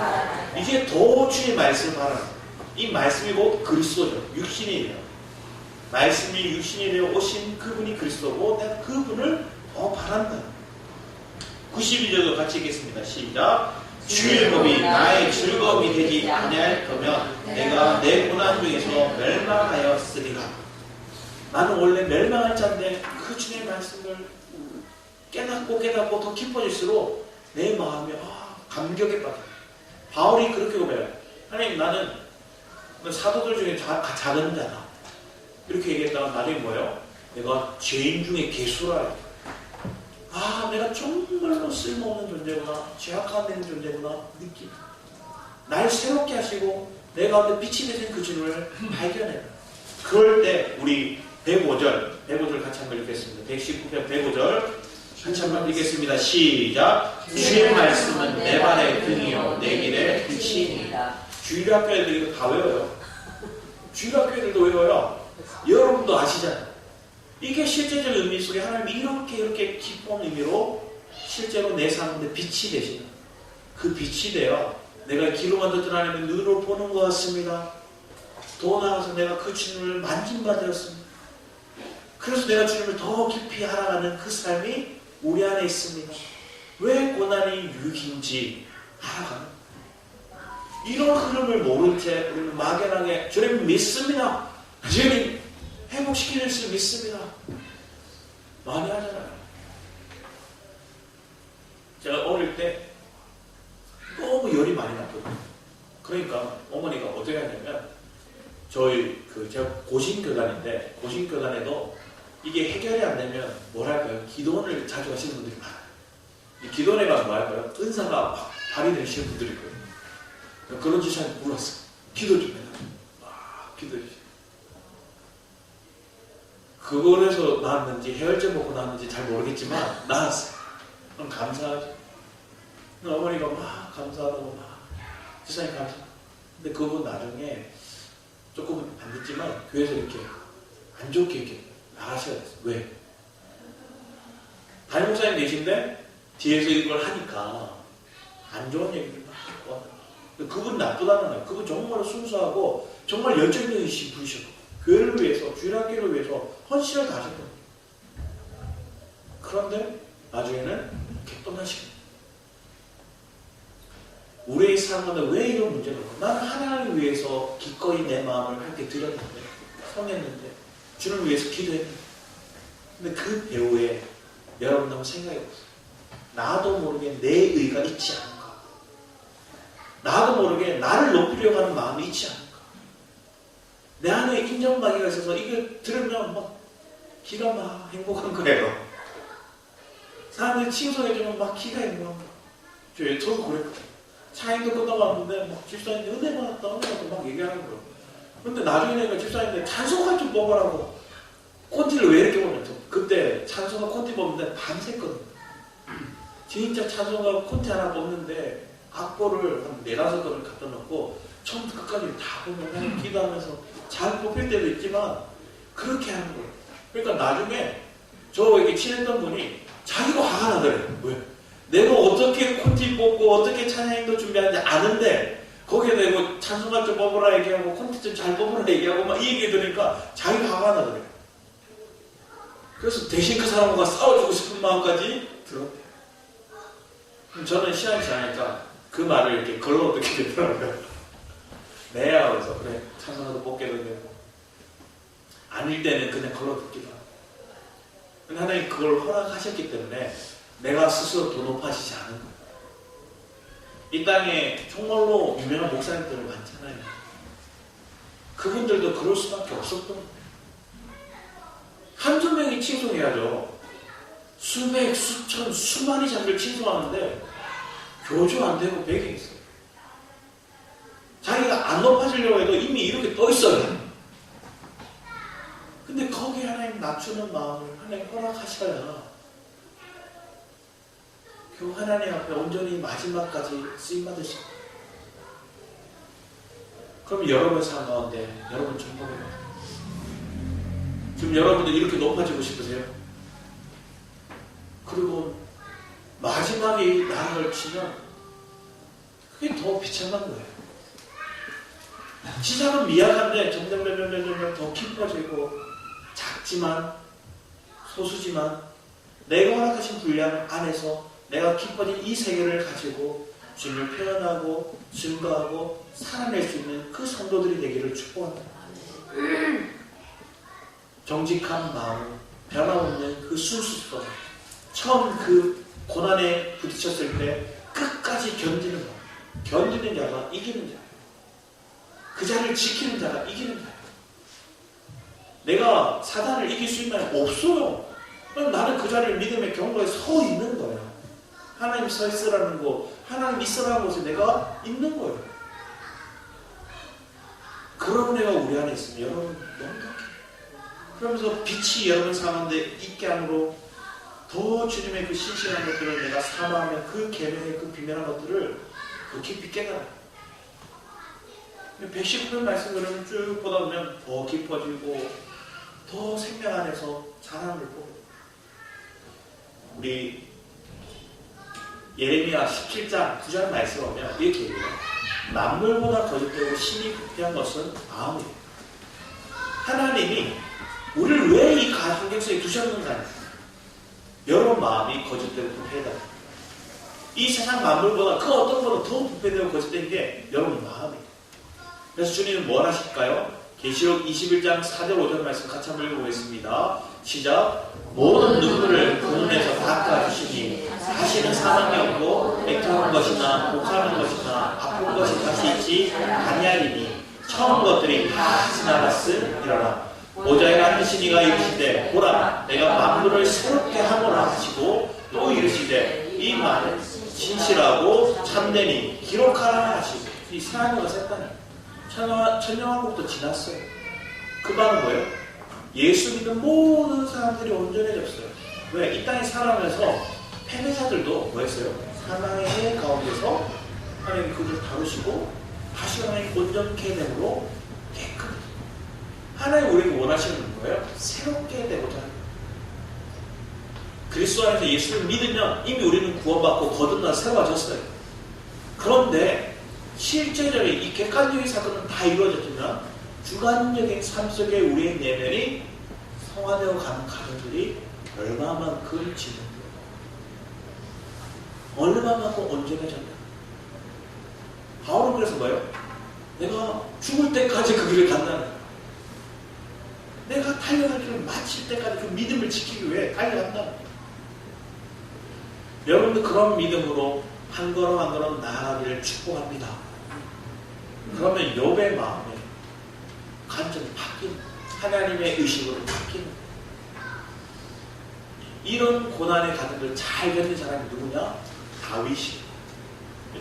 이제 더 주의 말씀을 바랍니다. 이 말씀이 곧 그리스도죠. 육신이 돼요. 말씀이 육신이 되어 오신 그분이 그리스도고 내가 그분을 더 바란다. 92절도 같이 읽겠습니다. 시작. 주의 법이 나의 즐거움이 되지 아니할 거면 내가 내 고난 중에서 멸망하였으리라. 나는 원래 멸망할 자인데 그 주님의 말씀을 깨닫고 더 깊어질수록 내 마음이 감격에 빠져. 바울이 그렇게 고백해요. 하나님 나는 사도들 중에 작은 자다. 이렇게 얘기했다가 나중에 뭐예요? 내가 죄인 중에 개수라. 내가 정말로 쓸모없는 존재구나. 죄악한 되는 존재구나. 느낌. 날 새롭게 하시고 내 가운데 빛이 되신 그 주님을 발견해요. 그럴 때 우리 105절 같이 한번 읽겠습니다. 119편 105절 같이 한번 읽겠습니다. 시작. 주의 말씀은 내 발의 등이요 내 길의 빛이니이다. 주일학교 애들이 이거 다 외워요. 주일학교 애들도 외워요. 여러분도 아시잖아요. 이게 실제적 의미 속에 하나님이 이렇게 깊은 의미로 실제로 내 삶에 빛이 되시는 그 빛이 되어 내가 기름 얻었던 하나님의 눈으로 보는 것 같습니다. 더 나아가서 내가 그 주님을 만진받았습니다. 그래서 내가 주님을 더 깊이 알아가는 그 삶이 우리 안에 있습니다. 왜 고난이 유익인지 알아가는 이런 흐름을 모른 채 우리는 막연하게 주님 믿습니다. 주님 회복시킬 수 믿습니다. 많이 하잖아요. 제가 어릴 때 너무 열이 많이 났거든요. 그러니까 어머니가 어떻게 하냐면 제가 고신교단인데 고신교단에도 이게 해결이 안 되면 뭐랄까요? 기도원을 자주 하시는 분들이 많아요. 이 기도원에 가서 뭐랄까요? 은사가 막 발휘되시는 분들이 있거든요. 그런 지사님 불렀어. 기도 좀 해라. 기도해 주세요. 그걸 해서 나았는지 해열제 먹고 나았는지 잘 모르겠지만 나았어요. 그럼 감사하죠. 어머니가 막 감사하다고 막 지사님 감사. 근데 그분 나중에 조금 안 됐지만 교회에서 이렇게 안 좋게 이렇게 나가셔야 됐어요. 왜? 담임 목사님 계신데 뒤에서 이걸 하니까 안 좋은 얘기를 막 하고 그분 나쁘다는 거예요. 그분 정말 순수하고 정말 열정적이신 분이셨고 교회를 위해서 주일학교를 위해서 헌신을 다하신 거예요. 그런데 나중에는 이렇게 떠나시고 우리의 삶은 왜 이런 문제가 있고 나는 하나님을 위해서 기꺼이 내 마음을 함께 드렸는데 성했는데 주를 위해서 기도했는데 근데 그 배후에 여러분 한번 생각해보세요. 나도 모르게 내 의가 있지 않은가. 나도 모르게 나를 높이려고 하는 마음이 있지 않은가. 내 안에 인정받기가 있어서 이거 들으면 막 기가 막 행복한 거예요. 사람들이 칭송해주면 막 기가 행복한 거예요. 저도 그랬거든요. 차인도 끝나고 왔는데 막 집사님이 은혜 받았다 막 얘기하는 거예요. 근데 나중에 내가 집사님한테 찬송가 좀 뽑으라고 콘티를 왜 이렇게 보면 그때 찬송가 콘티 뽑는데 밤샜거든요. 진짜 찬송가 콘티 하나 뽑는데 악보를 한 4-5권을 갖다 놓고 처음부터 끝까지 다 보면 기도하면서 잘 뽑힐 때도 있지만 그렇게 하는 거예요. 그러니까 나중에 저 이렇게 친했던 분이 자기가 화가 나더래요. 왜? 내가 어떻게 콘티 뽑고 어떻게 찬양인도 준비하는지 아는데 거기에 대고 찬송가 좀 뽑으라 얘기하고 콘티 좀 잘 뽑으라 얘기하고 막 이 얘기 들으니까 자기가 화가 나더래요. 그래서 대신 그 사람과 싸워주고 싶은 마음까지 들었대요. 그럼 저는 시간이 지나니까 그 말을 이렇게 걸러 듣게 되더라고요. 네, 하면서 그래 찬송가도 뽑게도 되고 아닐 때는 그냥 걸러 듣기도 하고. 하나님 그걸 허락하셨기 때문에 내가 스스로 더 높아지지 않은 거예요. 이 땅에 정말로 유명한 목사님들 많잖아요. 그분들도 그럴 수밖에 없었던 거예요. 한두 명이 칭송해야죠. 수백, 수천, 수만이 자기를 칭송하는데 교조 안 되고 배경이 있어요. 자기가 안 높아지려고 해도 이미 이렇게 떠 있어요. 근데 거기에 하나님 낮추는 마음을 하나님 허락하셔야 그 하나님 앞에 온전히 마지막까지 쓰임받을 수 있어요. 그럼 여러분 삶 가운데 여러분 전복해요. 지금 여러분들 이렇게 높아지고 싶으세요? 그리고 마지막에 나를 치면 그게 더 비참한 거예요. 지상은 미약한데 점점 더 깊어지고 작지만 소수지만 내가 허락하신 분량 안에서 내가 깊어진 이 세계를 가지고 주님을 표현하고 증거하고 살아낼 수 있는 그 성도들이 되기를 축복합니다. 정직한 마음, 변함없는 그 순수성, 처음 그 고난에 부딪혔을 때 끝까지 견디는 마음, 견디는 자가 이기는 자예요. 그 자를 지키는 자가 이기는 자예요. 내가 사단을 이길 수 있나요? 없어요. 그럼 나는 그 자리를 믿음의 경고에 서 있는 거예요. 하나님 서 있으라는 거, 하나님 있으라는 곳에 내가 있는 거예요. 그런 내가 우리 안에 있으면 여러분 명확해. 그러면서 빛이 여러분 삶 가운데 있게 함으로 더 주님의 그 신실한 것들을 내가 사모하면 그 계명의 그 비밀한 것들을 더 깊이 깨달아요. 119편 말씀 그러면 쭉 보다 보면 더 깊어지고 더 생명 안에서 자랑을 보고 우리 예레미야 17장 9절 말씀 보면 이렇게 얘기해요. 만물보다 거짓되고 심히 부패한 것은 마음이에요. 하나님이 우리를 왜 이 환경 속에 두셨는가? 여러분 마음이 거짓되고 부패하다. 이 세상 만물보다 그 어떤 거는 더 부패되고 거짓된 게 여러분 마음이에요. 그래서 주님은 뭘 하실까요? 계시록 21장 4절 5절 말씀 같이 한번 읽어보겠습니다. 시작. 모든 눈물을 그 눈에서 닦아주시니 다시는 사망이 없고 애통하는 것이나 복하는 것이나 아픈 것이 다시 있지 아니하리니 처음 것들이 다 지나갔으리라. 모자에 앉으신 이가 이르시되 보라 내가 만물을 새롭게 하노라 하시고 또 이르시되 이 말은 진실하고 참되니 기록하라 하시고 이 사랑과 셌다니 천년왕국도 지났어요. 그 말은 뭐예요? 예수 믿는 모든 사람들이 온전해졌어요. 왜? 이 땅에 살아가면서 패배자들도 뭐 했어요? 사망의 해 가운데서 하나님 그들을 다루시고 다시 하나님 온전케 됨으로 깨끗. 하나님 우리에게 원하시는 거예요? 새롭게 되고자 합니다. 그리스도 안에서 예수를 믿으면 이미 우리는 구원받고 거듭나 새로워졌어요. 그런데 실제적인 이 객관적인 사건은 다 이루어졌지만 주관적인 삶 속에 우리의 내면이 성화되어 가는 가정들이 얼마만큼 지는가, 얼마만큼 온전해졌나. 바울은 그래서 뭐예요? 내가 죽을 때까지 그 길을 간다는 거예요. 내가 달려갈 길을 마칠 때까지 그 믿음을 지키기 위해 달려간다는 거예요. 여러분도 그런 믿음으로 한 걸음 한 걸음 나아가기를 축복합니다. 그러면 욥의 마음에 관점이 바뀌는, 하나님의 의식으로 바뀌는. 이런 고난의 과정을 잘 견딘 사람이 누구냐? 다윗이.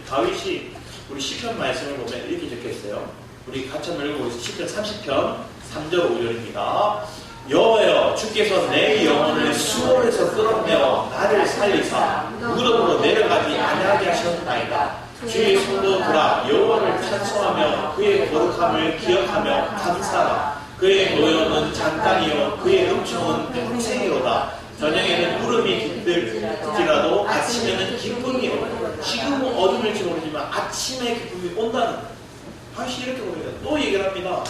다윗이 우리 시편 말씀을 보면 이렇게 적혀있어요. 우리 같이 한번 읽어보겠습니다. 시편 30편 3절 5절입니다. 여호와여, 주께서 내 영혼을 수월에서 끌어내어 나를 살리사 무덤으로 내려가지 아니하게 하셨나이다. 주의 성도들아, 여호와를 찬송하며 그의 거룩함을 기억하며 감사하라. 그의 노염은 잠깐이요 그의 음총은 평생이로다. 저녁에는 울음이 깃들지라도 아침에는 기쁨이 오다. 지금은 어둠일지 모르지만 아침에 기쁨이 온다는 거예요. 다시 이렇게 보니까 또 얘기를 합니다.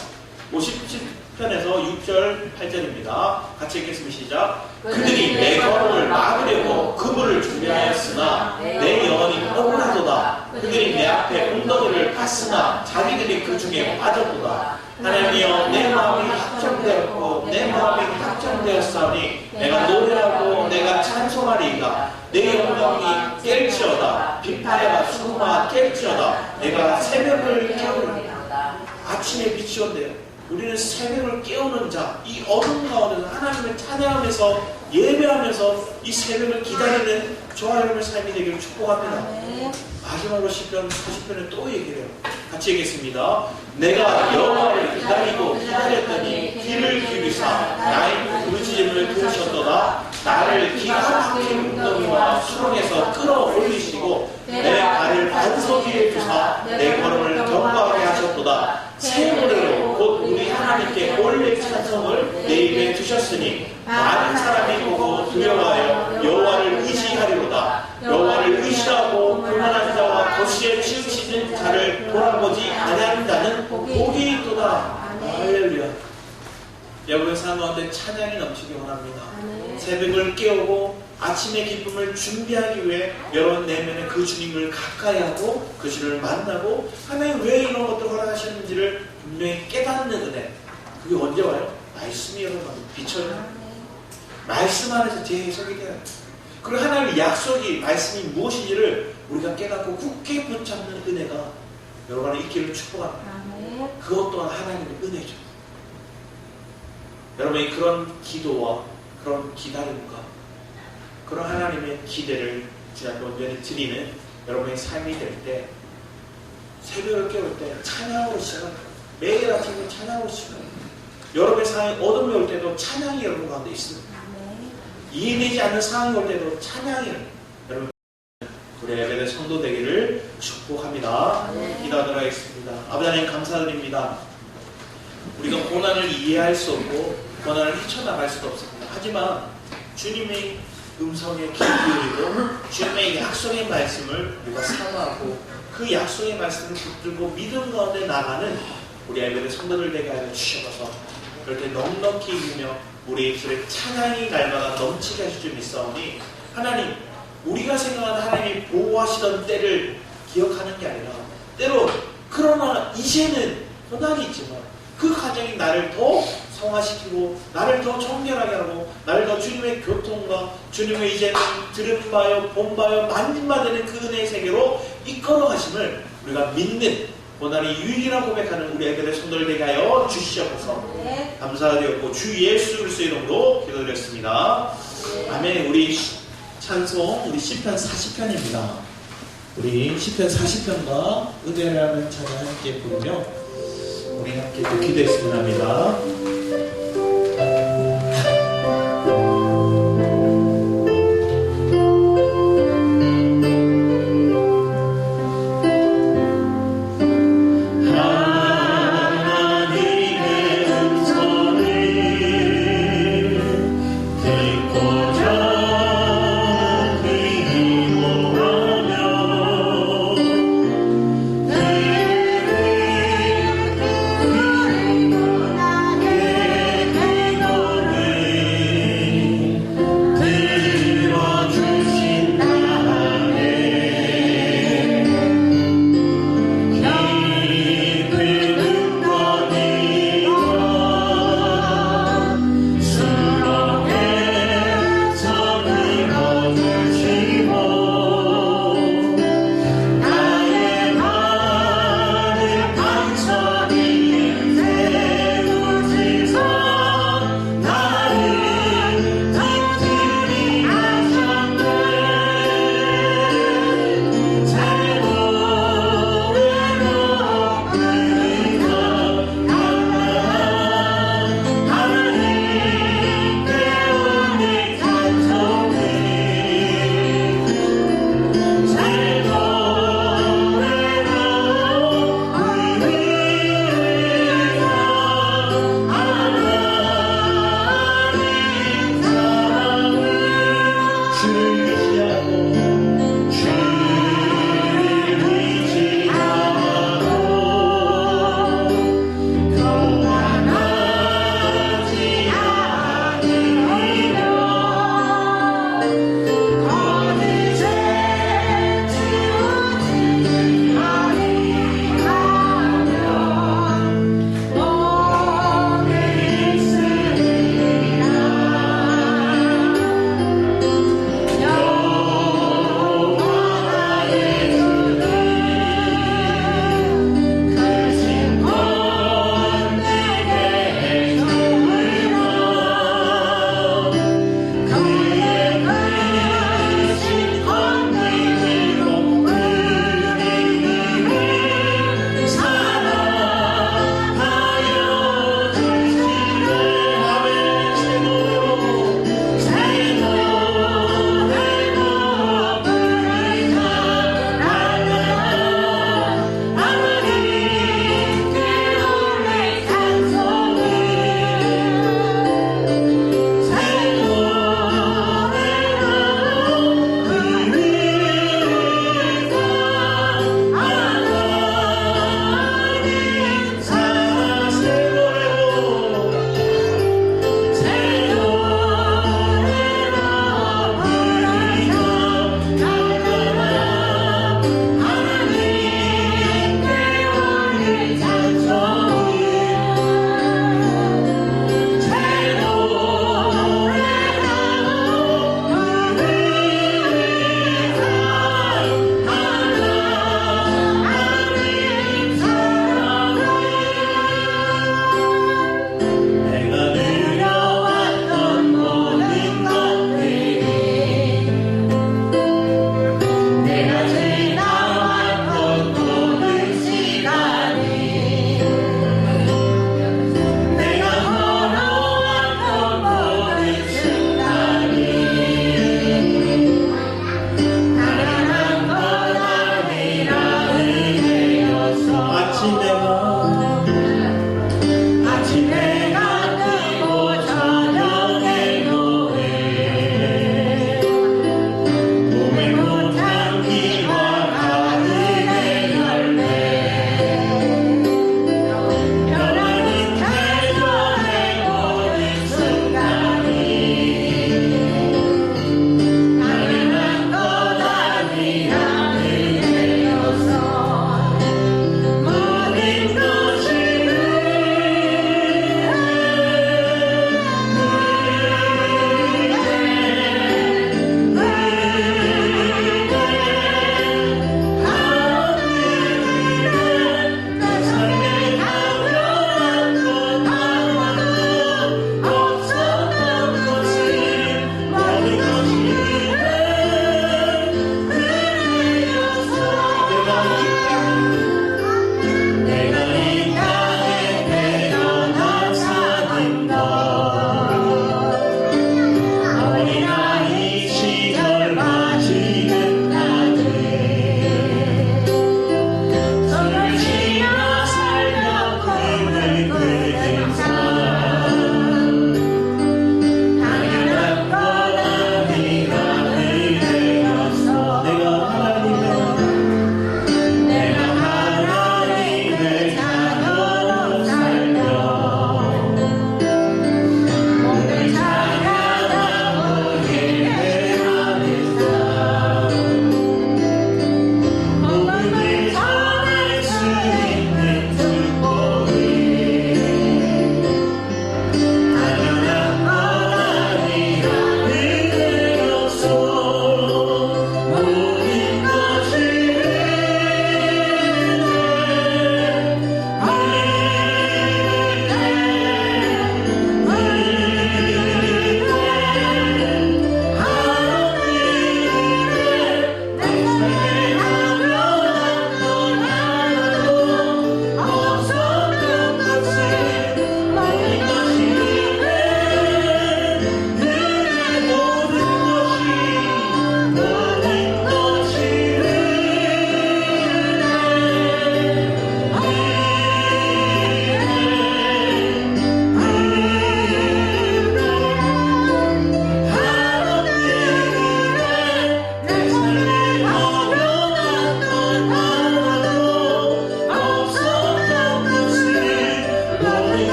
57편에서 6절 8절입니다. 같이 읽겠습니다. 시작. 그들이 내 걸음을 막으려고 그물을 준비하였으나 내 영혼이 억울하도다. 그들이 내 앞에 웅덩이를 팠으나 자기들이 그 중에 빠졌도다. 하나님이여, 내 마음이 확정되었고 내 마음이 확정되었사오니 내가 노래하고 내가 찬송하리이다. 내 영광이 깰지어다. 비파야가 수고가 깰지어다. 내가 새벽을 깨우리이다. 아침에 빛이 온대요. 우리는 새벽을 깨우는 자, 이 어둠 가운데서 하나님을 찬양하면서 예배하면서 이 새벽을 기다리는 저와 여러분의 삶이 되기를 축복합니다. 마지막으로 시편 40편에 또 얘기를 해요. 같이 읽겠습니다. 내가 여호와를 기다리고 기다렸더니 귀를 기울이사 나의 부르짖음을 들으셨도다. 나를 기가 막힌 웅덩이와 수렁에서 끌어올리시고 내 발을 반석 위에 두사 내 걸음을 견고하게 하셨도다. 새 노래로 곧 우리 하나님께 올릴 찬송을 내 입에 두셨으니 많은 사람이 보고 두려워하여 여호와를 의지하리로다. 여호와를 의지하고 교만한 자와 거시에 치우치는 자를 돌아보지 아니하는 자는 복이 있도다. 할렐루야. 여러분의 삶 가운데 찬양이 넘치기 원합니다. 새벽을 깨우고 아침의 기쁨을 준비하기 위해 여러분 내면에 그 주님을 가까이 하고 그 주님을 만나고 하나님 왜 이런 것들을 허락하셨는지를 분명히 깨닫는 은혜. 그게 언제 와요? 말씀이 여러분 비춰요. 말씀 안에서 제 해석이 돼요. 그리고 하나님의 약속이 말씀이 무엇인지를 우리가 깨닫고 굳게 붙잡는 은혜가 여러분의 있기를 축복합니다. 그것 또한 하나님의 은혜죠. 여러분이 그런 기도와 그런 기다림과 그런 하나님의 기대를 지난번 온전히 드리는 여러분의 삶이 될 때, 새벽을 깨울 때 찬양으로 시작합니다. 매일 아침에 찬양으로 시작합니다. 여러분의 상황이 어둠이 올 때도 찬양이 여러분 가운데 있습니다. 이해되지 않는 상황이 올 때도 찬양이 여러분 우리 예배의 성도 되기를 축복합니다. 기도하도록 하겠습니다. 아버지 하나님 감사드립니다. 우리가 고난을 이해할 수 없고 고난을 헤쳐나갈 수도 없습니다. 하지만 주님의 음성에 귀 기울이고 주님의 약속의 말씀을 우리가 사모하고 그 약속의 말씀을 붙들고 믿음 가운데 나가는 우리 예배의 성도들 되게 하여 주셔서 그렇게 넉넉히 이루며 우리 입술에 찬양이 날마다 넘치게 하실 줄 믿사오니 하나님, 우리가 생각하는 하나님이 보호하시던 때를 기억하는 게 아니라 때로 그러나 이제는 고난이 있지만 그 과정이 나를 더 성화시키고 나를 더 청결하게 하고 나를 더 주님의 교통과 주님의 이제는 들은 바요 본 바요 만진 바 되는 그 은혜의 세계로 이끌어 가심을 우리가 믿는 고난이 유익이라 고백하는 우리 애들의 손들을 되게 하여 주시옵소서. 감사드렸고 주 예수 그리스도의 이름으로 기도드렸습니다. 아멘. 우리 찬송 우리 시편 40편입니다. 우리 시편 40편과 은혜라는 찬양 함께 부르며 우리 함께 또 기도했으면 합니다. 나의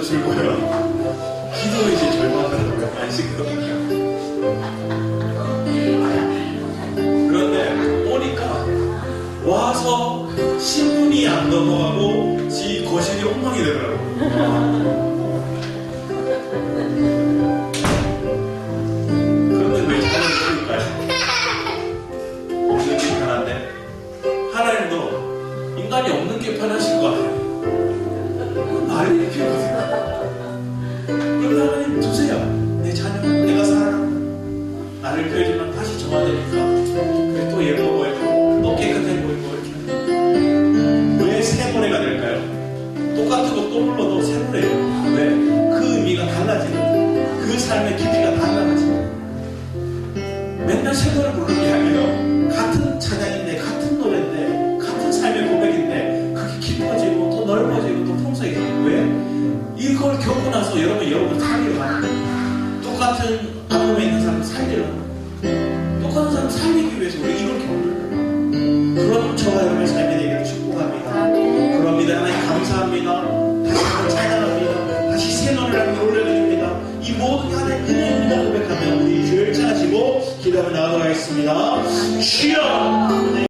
줄고요. 기도 이제 절반으로 몇 만씩거든요. 그런데 오니까 와서 10분이 안 넘어가고 지 거실이 엉망이 되더라고요. 그런데 왜 자녀를 키울까요? 없는 게 편한데 하나님도 인간이 없는 게 편하신 것 같아요. 나를 이렇게 키우거든요. 그럼 하나님 주세요. 내 자녀 내가 사랑하는 나를 키우지만 다시 정화되니까 그래 또 예뻐 보이고 또 깨끗해 보이고 이렇게 왜 새노래가 될까요? 똑같은 거 또 불러도 새노래예요. 왜? 그 의미가 달라지는 그 삶의 깊이가 달라지는 맨날 새노래 부르는 게 아니라 같은 찬양인데 같은 노래인데 같은 삶의 고백인데 그게 깊어지고 또 넓어지고 또 풍성해지고 왜? 이걸 겪고 나서 여러분 살리러 가는 거예요. 똑같은 아픔에 있는 사람 살리러 가는 거예요. 똑같은 사람 살리기 위해서 우리 이걸 겪는 거예요. 그런 저와 여러분의 삶이 되기를 축복합니다. 그럽니다. 하나님 감사합니다. 다시 한번 찬양합니다. 다시 새 노래를 한번 올려드립니다. 이 모든 게 하나님 은혜입니다 고백하며 우리 주를 찾아지고 기도하며 나아가겠습니다. 주여